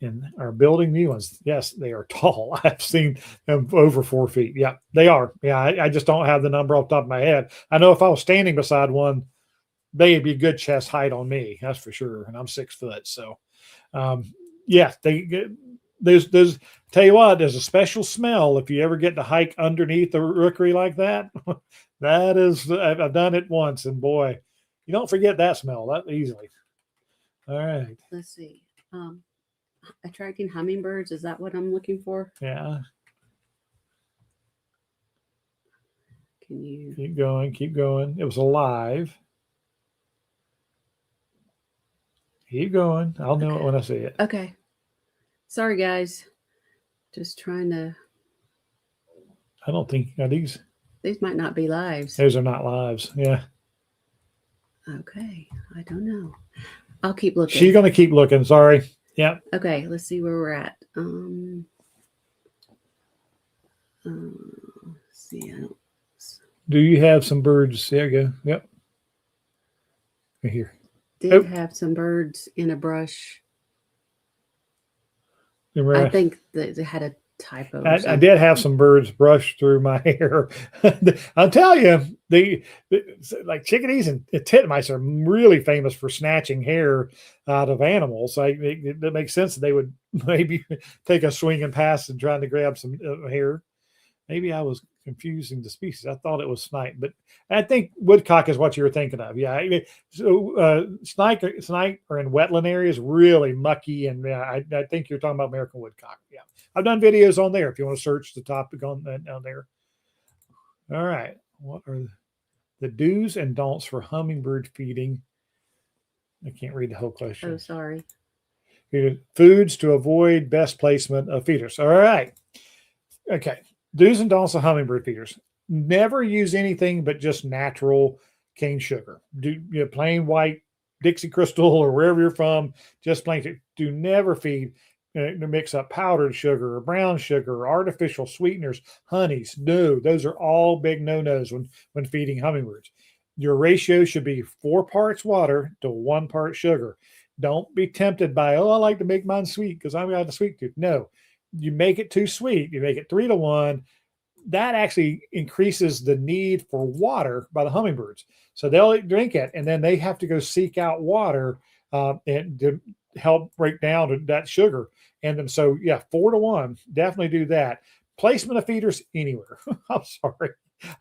and are building new ones. Yes, they are tall. I've seen them over 4 feet. Yeah, they are. Yeah, I just don't have the number off the top of my head. I know if I was standing beside one, they'd be good chest height on me. That's for sure. And I'm 6 foot. So, yeah, there's tell you what, there's a special smell if you ever get to hike underneath the rookery like that. That is, I've done it once, and boy, you don't forget that smell that easily. All right. Let's see. Attracting hummingbirds, is that what I'm looking for? Yeah. Can you keep going? It was alive. Keep going. I'll know it when I see it. Okay. Sorry, guys. Just trying to. I don't think these might not be lives. Those are not lives. Yeah. Okay. I don't know. I'll keep looking. She's going to keep looking. Sorry. Yeah. Okay. Let's see where we're at. Let's see. Do you have some birds? There you go. Yep. Here. Did have some birds in a brush. I think that they had a typo. I did have some birds brush through my hair. I'll tell you, like chickadees and titmice are really famous for snatching hair out of animals. It makes sense that they would maybe take a swing and pass and trying to grab some hair. Maybe I was confusing the species. I thought it was snipe, but I think woodcock is what you were thinking of. Yeah. So snipe are in wetland areas, really mucky, and I think you're talking about American woodcock. Yeah, I've done videos on there if you want to search the topic on there. All right, what are the do's and don'ts for hummingbird feeding? I can't read the whole question. Oh, sorry. Foods to avoid, best placement of feeders. All right. Okay. Do's and don'ts of hummingbird feeders. Never use anything but just natural cane sugar. Do plain white Dixie Crystal or wherever you're from, just plain. Do never feed to mix up powdered sugar or brown sugar or artificial sweeteners, honeys. No, those are all big no-nos when feeding hummingbirds. Your ratio should be 4 parts water to 1 part sugar. Don't be tempted by, I like to make mine sweet because I'm got a sweet tooth. No, you make it too sweet, you make it 3 to 1, that actually increases the need for water by the hummingbirds. So they'll drink it and then they have to go seek out water and to help break down that sugar. And then, so yeah, 4 to 1, definitely do that. Placement of feeders anywhere. I'm sorry.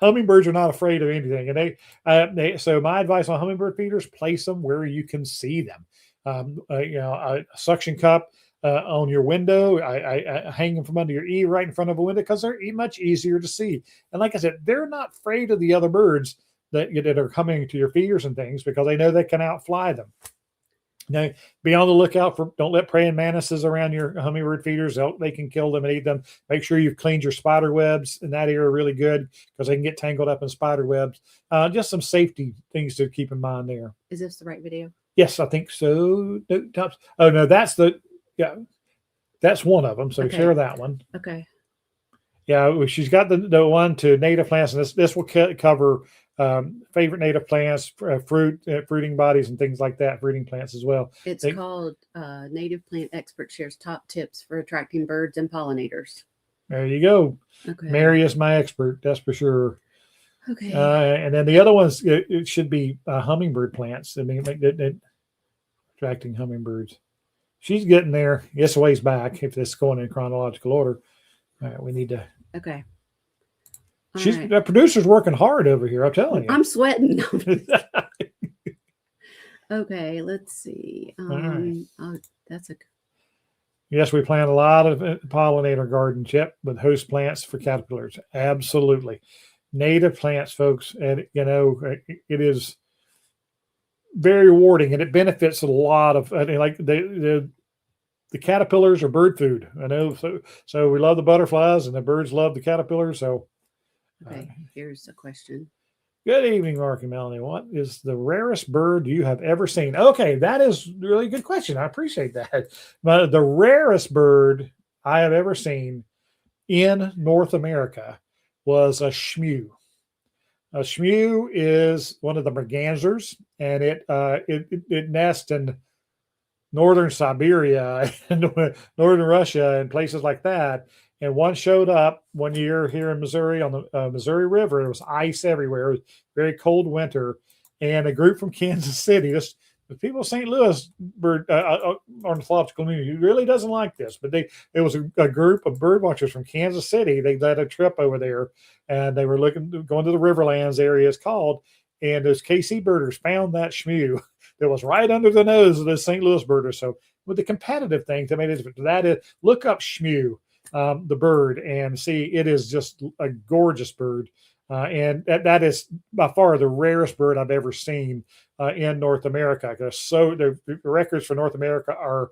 Hummingbirds are not afraid of anything. And so my advice on hummingbird feeders, place them where you can see them. A suction cup on your window, I hang them from under your ear right in front of a window because they're much easier to see. And like I said, they're not afraid of the other birds that are coming to your feeders and things because they know they can outfly them. Now, be on the lookout for, don't let praying mantises around your hummingbird feeders. They can kill them and eat them. Make sure you've cleaned your spider webs in that area really good because they can get tangled up in spider webs. Just some safety things to keep in mind there. Is this the right video? Yes, I think so. Oh, no, that's one of them. So share that one. Okay. Yeah, she's got the one to native plants, and this will cover favorite native plants, fruiting bodies, and things like that, fruiting plants as well. It's called Native Plant Expert Shares Top Tips for Attracting Birds and Pollinators. There you go. Okay. Mary is my expert, that's for sure. Okay. And then the other ones, it should be hummingbird plants. I mean, attracting hummingbirds. She's getting there. It's a ways back if it's going in chronological order. All right, we need to. Okay. The producer's working hard over here. I'm telling you. I'm sweating. Okay, let's see. That's a. Yes, we plant a lot of pollinator gardens, with host plants for caterpillars. Absolutely. Native plants, folks, and it is very rewarding and it benefits a lot of, like the caterpillars are bird food. I know. So we love the butterflies and the birds love the caterpillars. So. Okay, here's a question. Good evening, Mark and Melanie. What is the rarest bird you have ever seen? Okay, that is a really good question. I appreciate that. But the rarest bird I have ever seen in North America was a shmew. A shmew is one of the mergansers, and it nests in northern Siberia and northern Russia and places like that. And one showed up one year here in Missouri on the Missouri River. There was ice everywhere. It was a very cold winter. And a group from Kansas City, the people of St. Louis bird ornithological community really doesn't like this, but it was a group of bird watchers from Kansas City. They led a trip over there, and they were going to the Riverlands area, it's called. And those KC birders found that shmew that was right under the nose of the St. Louis birders. So with the competitive thing, that is, look up shmew. The bird, and see, it is just a gorgeous bird, and that is by far the rarest bird I've ever seen in North America. So the records for North America are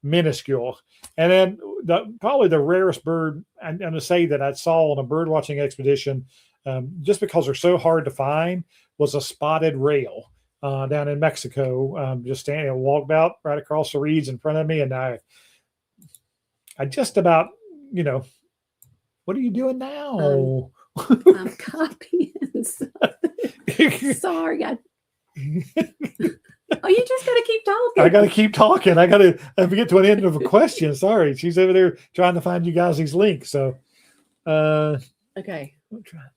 minuscule. And then probably the rarest bird I'm going to say that I saw on a bird watching expedition, just because they're so hard to find, was a spotted rail down in Mexico. Just standing, walked out right across the reeds in front of me, and I just about, what are you doing now? I'm copying. Sorry, Oh, you just got to keep talking. I got to keep talking. I get to an end of a question. Sorry. She's over there trying to find you guys these links. So, Okay. I'm trying.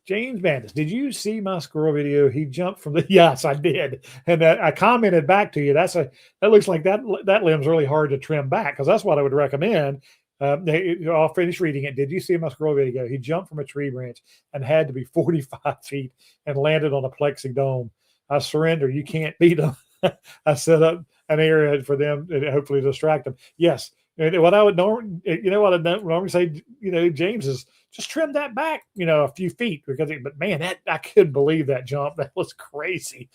James Bandis, did you see my squirrel video? He jumped from the. Yes, I did, and I commented back to you. That looks like that limb's really hard to trim back, because that's what I would recommend. I'll finish reading it. Did you see my squirrel video? He jumped from a tree branch and had to be 45 feet and landed on a plexi dome. I surrender. You can't beat them. I set up an area for them to hopefully distract them. Yes. And what I would normally say, James, is just trim that back, a few feet, because, but man, I couldn't believe that jump. That was crazy.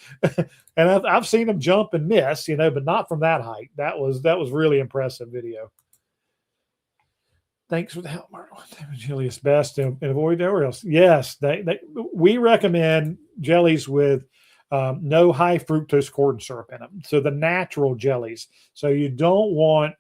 And I've seen him jump and miss, but not from that height. That was really impressive video. Thanks for the help, Marlon. Julius best and avoid Oreos. Yes, we recommend jellies with no high fructose corn syrup in them. So the natural jellies. So you don't want,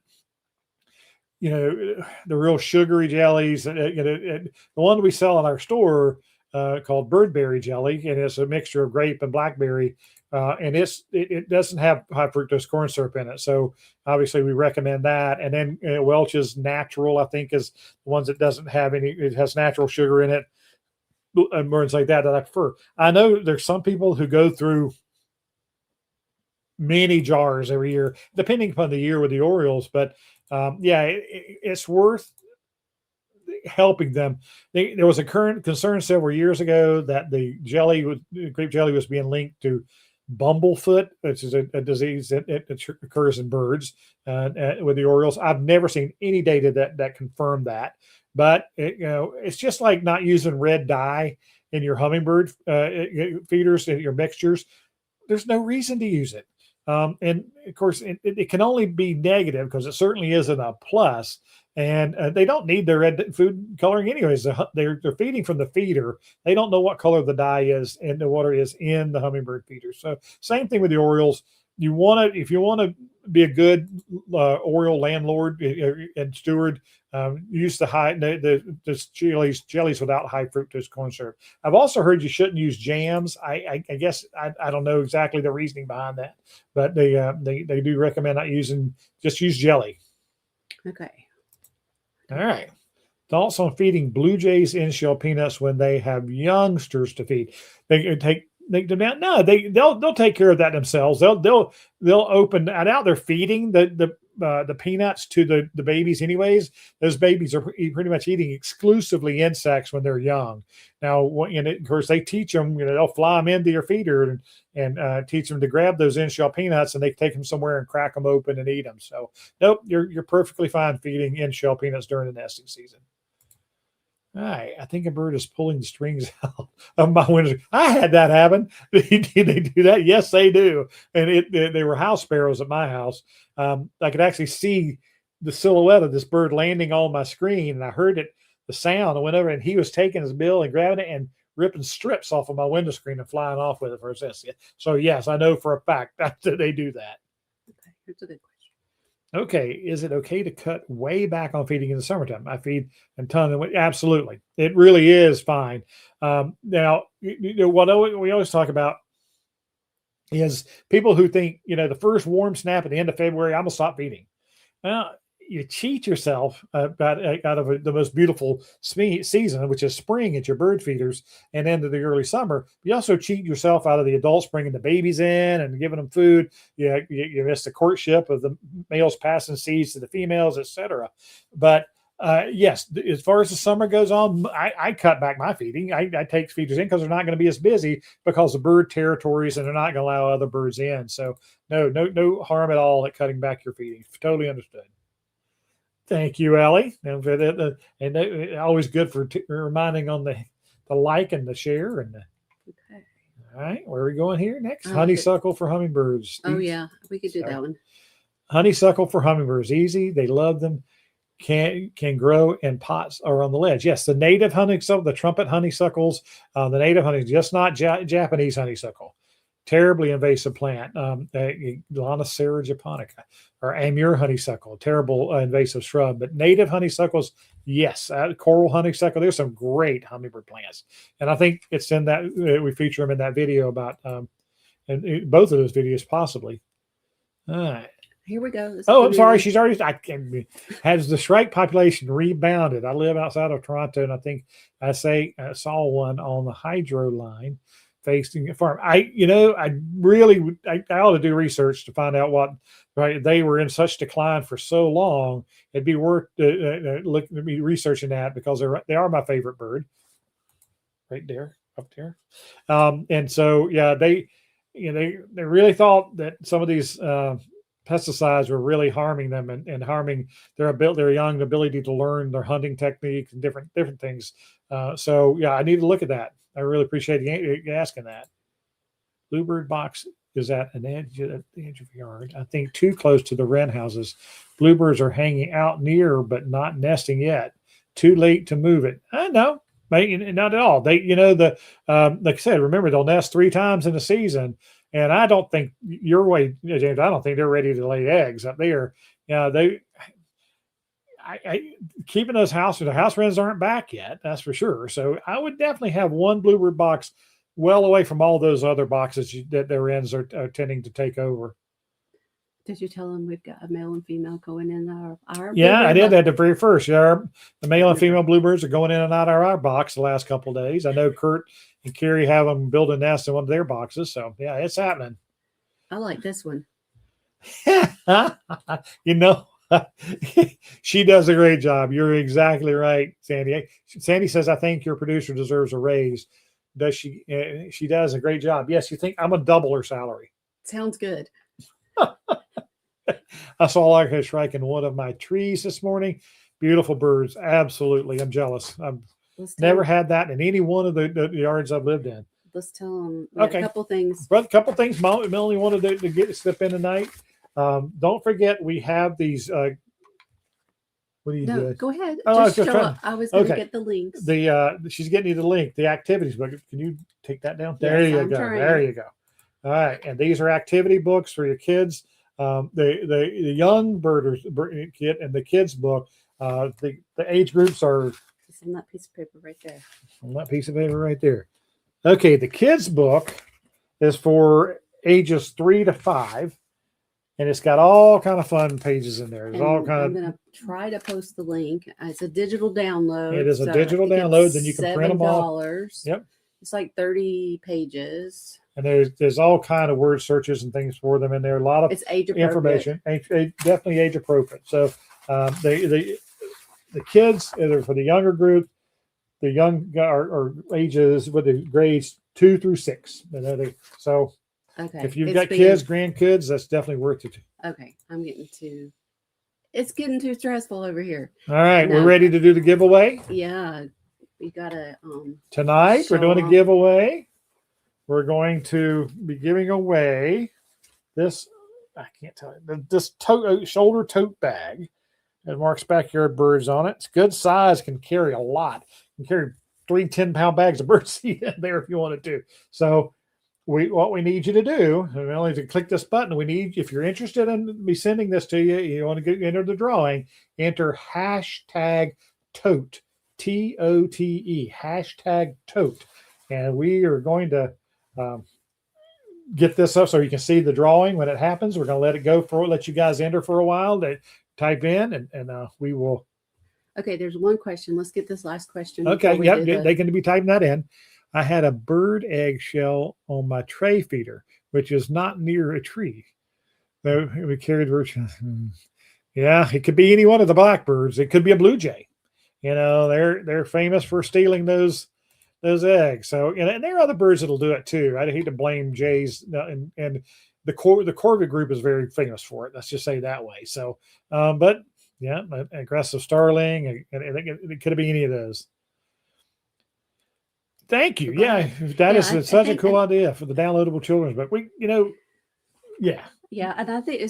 the real sugary jellies. The one we sell in our store called Birdberry jelly, and it's a mixture of grape and blackberry, and it doesn't have high fructose corn syrup in it. So obviously we recommend that. And then Welch's Natural, I think, is the ones that doesn't have any. It has natural sugar in it, and words like that I prefer. I know there's some people who go through many jars every year, depending upon the year with the Orioles, but it's worth helping them. There was a current concern several years ago that the grape jelly was being linked to bumblefoot, which is a disease that occurs in birds with the Orioles. I've never seen any data that confirmed that, but it's just like not using red dye in your hummingbird feeders and your mixtures. There's no reason to use it. And of course, it can only be negative, because it certainly isn't a plus. And they don't need their red food coloring anyways. They're feeding from the feeder. They don't know what color the dye is and the water is in the hummingbird feeder. So same thing with the Orioles. If you want to be a good Oriole landlord and steward, use the jellies without high fructose corn syrup. I've also heard you shouldn't use jams. I guess I don't know exactly the reasoning behind that, but they do recommend not using. Just use jelly. Okay. All right. Thoughts on feeding blue jays in-shell peanuts when they have youngsters to feed? They them out. No, they'll take care of that themselves. They'll open out. They're feeding the peanuts to the babies anyways. Those babies are pretty much eating exclusively insects when they're young. Now, of course, they teach them. They'll fly them into your feeder and teach them to grab those in-shell peanuts, and they take them somewhere and crack them open and eat them. So, nope, you're perfectly fine feeding in-shell peanuts during the nesting season. All right, I think a bird is pulling the strings out of my window. I had that happen. They do that? Yes, they do. And they were house sparrows at my house. I could actually see the silhouette of this bird landing on my screen, and I heard the sound. I went over, and he was taking his bill and grabbing it and ripping strips off of my window screen and flying off with it for a second. So yes, I know for a fact that they do that. Okay, here's a good question. Okay, is it okay to cut way back on feeding in the summertime? I feed a ton. Absolutely. It really is fine. Now, what we always talk about is people who think, the first warm snap at the end of February, I'm going to stop feeding. Well, you cheat yourself out of the most beautiful season, which is spring at your bird feeders and into the early summer. You also cheat yourself out of the adults bringing the babies in and giving them food. You miss the courtship of the males passing seeds to the females, etc. But yes, as far as the summer goes on, I cut back my feeding. I take feeders in because they're not going to be as busy because of bird territories, and they're not going to allow other birds in. So no harm at all at cutting back your feeding. Totally understood. Thank you, Ellie. And always good for reminding on the like and the share. And Okay. All right, where are we going here next? Honeysuckle for hummingbirds. Oh, yeah, we could do that one. Honeysuckle for hummingbirds. Easy. They love them. Can grow in pots or on the ledge. Yes, the native honeysuckle, the trumpet honeysuckles, the native honeysuckle, just not Japanese honeysuckle. Terribly invasive plant, Lonicera japonica, or Amur honeysuckle, terrible invasive shrub. But native honeysuckles, yes, coral honeysuckle. There's some great hummingbird plants, and I think it's in that we feature them in that video about and both of those videos possibly. All right. Here we go. Oh, I'm sorry. She's already. Has the shrike population rebounded? I live outside of Toronto, and I think I saw one on the hydro line facing a farm. I ought to do research to find out what. Right, they were in such decline for so long. It'd be worth looking at me researching that because they are my favorite bird. Right there, up there, and so yeah, they really thought that some of these. Pesticides were really harming them and harming their young ability to learn their hunting techniques and different things. So yeah, I need to look at that. I really appreciate you asking that. Bluebird box is at the edge of the yard. I think too close to the wren houses. Bluebirds are hanging out near but not nesting yet. Too late to move it. I know. Not at all. They, like I said, remember they'll nest 3 times in a season. And I don't think James, I don't think they're ready to lay eggs up there. Keeping those the house wrens aren't back yet. That's for sure. So I would definitely have one bluebird box well away from all those other boxes that their wrens are tending to take over. Did you tell them we've got a male and female going in our Yeah, I did that the very first. Yeah, the male and female bluebirds are going in and out of our box the last couple of days. I know Kurt and Carrie have them build a nest in one of their boxes. So yeah, it's happening. I like this one. She does a great job. You're exactly right, Sandy. Sandy says, I think your producer deserves a raise. Does she? She does a great job. Yes, you think I'm a double her salary. Sounds good. I saw like a shrike in one of my trees this morning. Beautiful birds. Absolutely. I'm jealous. I've never had that in any one of the yards I've lived in. Let's tell them a couple things. But a couple things Melanie wanted to slip in tonight. Don't forget we have these. What do you do? Go ahead. Oh, I was going to get the links. She's getting you the link, the activities book. Can you take that down? Yes, there you I'm go. trying. There you go. All right, and these are activity books for your kids. The young birders kit and the kids book. The age groups are. It's on that piece of paper right there. On that piece of paper right there. Okay, the kids book is for ages 3 to 5. And it's got all kind of fun pages in there. There's all kind I'm going to try to post the link. It's a digital download. It is a digital download. Then you can print them all. Yep. It's like 30 pages. And there's all kind of word searches and things for them in there. A lot of it's age information. Definitely age appropriate. So the kids, either for the younger group, the young or ages with the grades 2 through 6. So. Okay. If you've got kids, grandkids, that's definitely worth it. Okay. It's getting too stressful over here. All right. We're ready to do the giveaway. Yeah. We got to, tonight we're doing a giveaway. We're going to be giving away this, I can't tell you, this shoulder tote bag that Mark's Backyard Birds on it. It's good size, can carry a lot. Can carry 3 10-pound bags of birdseed in there if you wanted to. So, what we need you to do, and only to click this button, we need, if you're interested in me sending this to you, you want to enter the drawing, enter hashtag tote, TOTE, hashtag tote. And we are going to get this up so you can see the drawing when it happens. We're going to let it go let you guys enter for a while. They type in and we will. Okay, there's one question. Let's get this last question. Okay, yep, they're going to be typing that in. I had a bird eggshell on my tray feeder, which is not near a tree. So we carried yeah, it could be any one of the blackbirds. It could be a blue jay. They're famous for stealing those eggs. So and there are other birds that'll do it too. I hate to blame jays, and the corvid group is very famous for it. Let's just say that way. So, but yeah, aggressive starling, and it could be any of those. Thank you. Yeah, that is such a cool idea for the downloadable children's book. Yeah. Yeah, and I think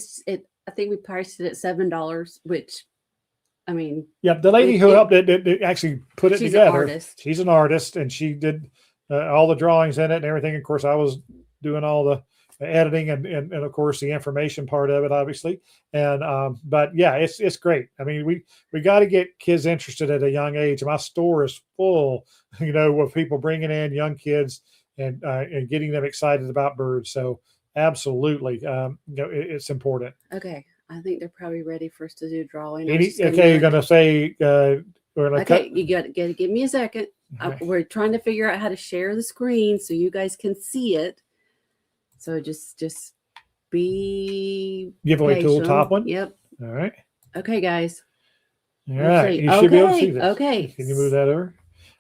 I think we priced it at $7, which, I mean. Yeah, the lady who helped it actually put it together. She's an artist, and she did all the drawings in it and everything. Of course, I was doing all the editing and of course the information part of it, obviously. And but yeah, it's great. I mean, we got to get kids interested at a young age. My store is full, with people bringing in young kids and getting them excited about birds. So absolutely, it's important. Okay, I think they're probably ready for us to do drawing. Okay, you're going to say, we're going to okay, you got to give me a second. Okay. We're trying to figure out how to share the screen so you guys can see it. So just be giveaway tool, top one. Yep. All right. Okay, guys. All right. You should be able to see this. Okay. Can you move that over?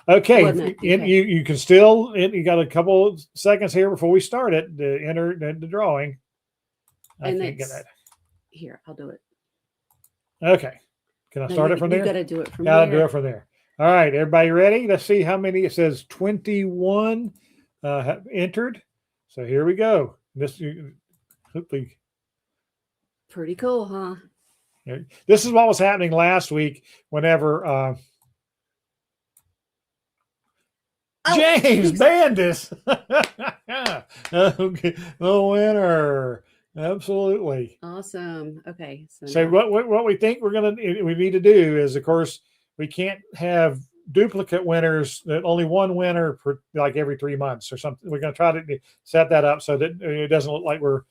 Okay. You can still, you got a couple of seconds here before we start it to enter the drawing. I can't get that. Here, I'll do it. Okay. Can I start it from there? You got to do it from there. Got to do it from there. All right. Everybody ready? Let's see how many. It says 21 have entered. So here we go. This hopefully. Pretty cool, huh? This is what was happening last week whenever James Bandis, okay, the winner. Absolutely. Awesome. Okay. So what we think we need to do is, of course, we can't have duplicate winners, only one winner per like every 3 months or something. We're going to try to set that up so that it doesn't look like we're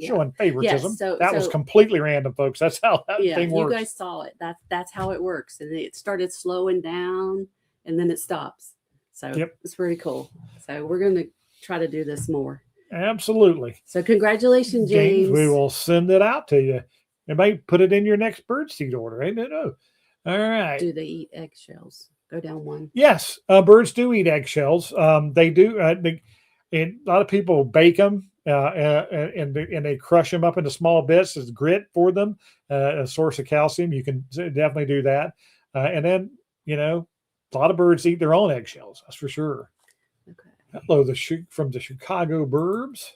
showing favoritism. That was completely random, folks. That's how that thing works. You guys saw it. That's how it works. And it started slowing down and then it stops. So it's pretty cool. So we're going to try to do this more. Absolutely. So congratulations, James. We will send it out to you. Everybody put it in your next birdseed order. I don't know. All right. Do they eat eggshells? Go down one. Yes. Birds do eat eggshells. They do. And a lot of people bake them. And they crush them up into small bits as grit for them, a source of calcium. You can definitely do that. And then, a lot of birds eat their own eggshells. That's for sure. Okay. Hello, from the Chicago Burbs.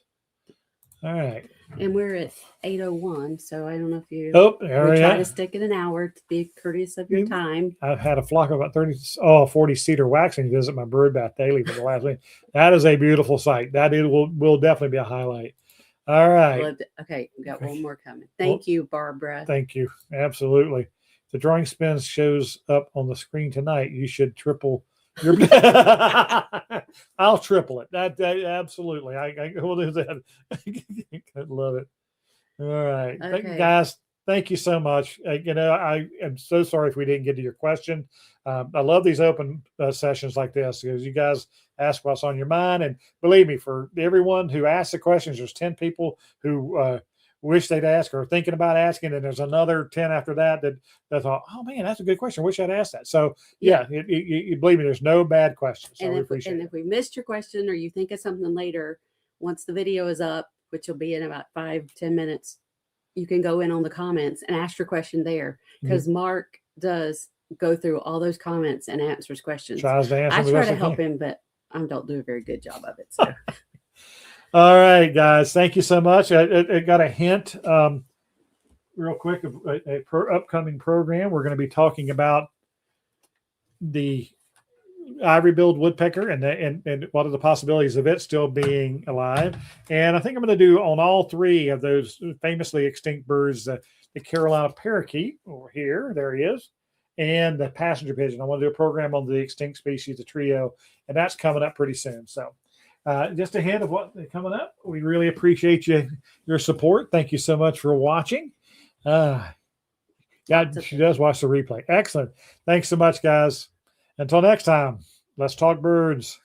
All right. And we're at 8:01, so I don't know if you try to stick in an hour to be courteous of your time. I've had a flock of about 40 cedar waxwing visit my bird bath daily for the last week. That is a beautiful sight. That will definitely be a highlight. All right. Okay, we got one more coming. Thank you, Barbara. Thank you. Absolutely. The drawing spin shows up on the screen tonight. You should triple your. I'll triple it. That absolutely. I will do that. I love it. All right, okay. Guys. Thank you so much. I am so sorry if we didn't get to your question. I love these open sessions like this because you guys ask what's on your mind, and believe me, for everyone who asks the questions, there's 10 people who wish they'd ask or are thinking about asking, and there's another 10 after that thought, oh man, that's a good question. Wish I'd asked that. So you believe me, there's no bad questions. So if we missed your question or you think of something later, once the video is up, which will be in about 5-10 minutes, you can go in on the comments and ask your question there because Mark does go through all those comments and answers questions. I try to help him, but I don't do a very good job of it. So. All right, guys. Thank you so much. I got a hint real quick of a upcoming program. We're going to be talking about the ivory-billed woodpecker and what are the possibilities of it still being alive. And I think I'm going to do on all three of those famously extinct birds, the Carolina parakeet over here, there he is, and the passenger pigeon. I want to do a program on the extinct species, the trio, and that's coming up pretty soon. So just a hint of what's coming up. We really appreciate your support. Thank you so much for watching. She does watch the replay. Excellent. Thanks so much, guys. Until next time, let's talk birds.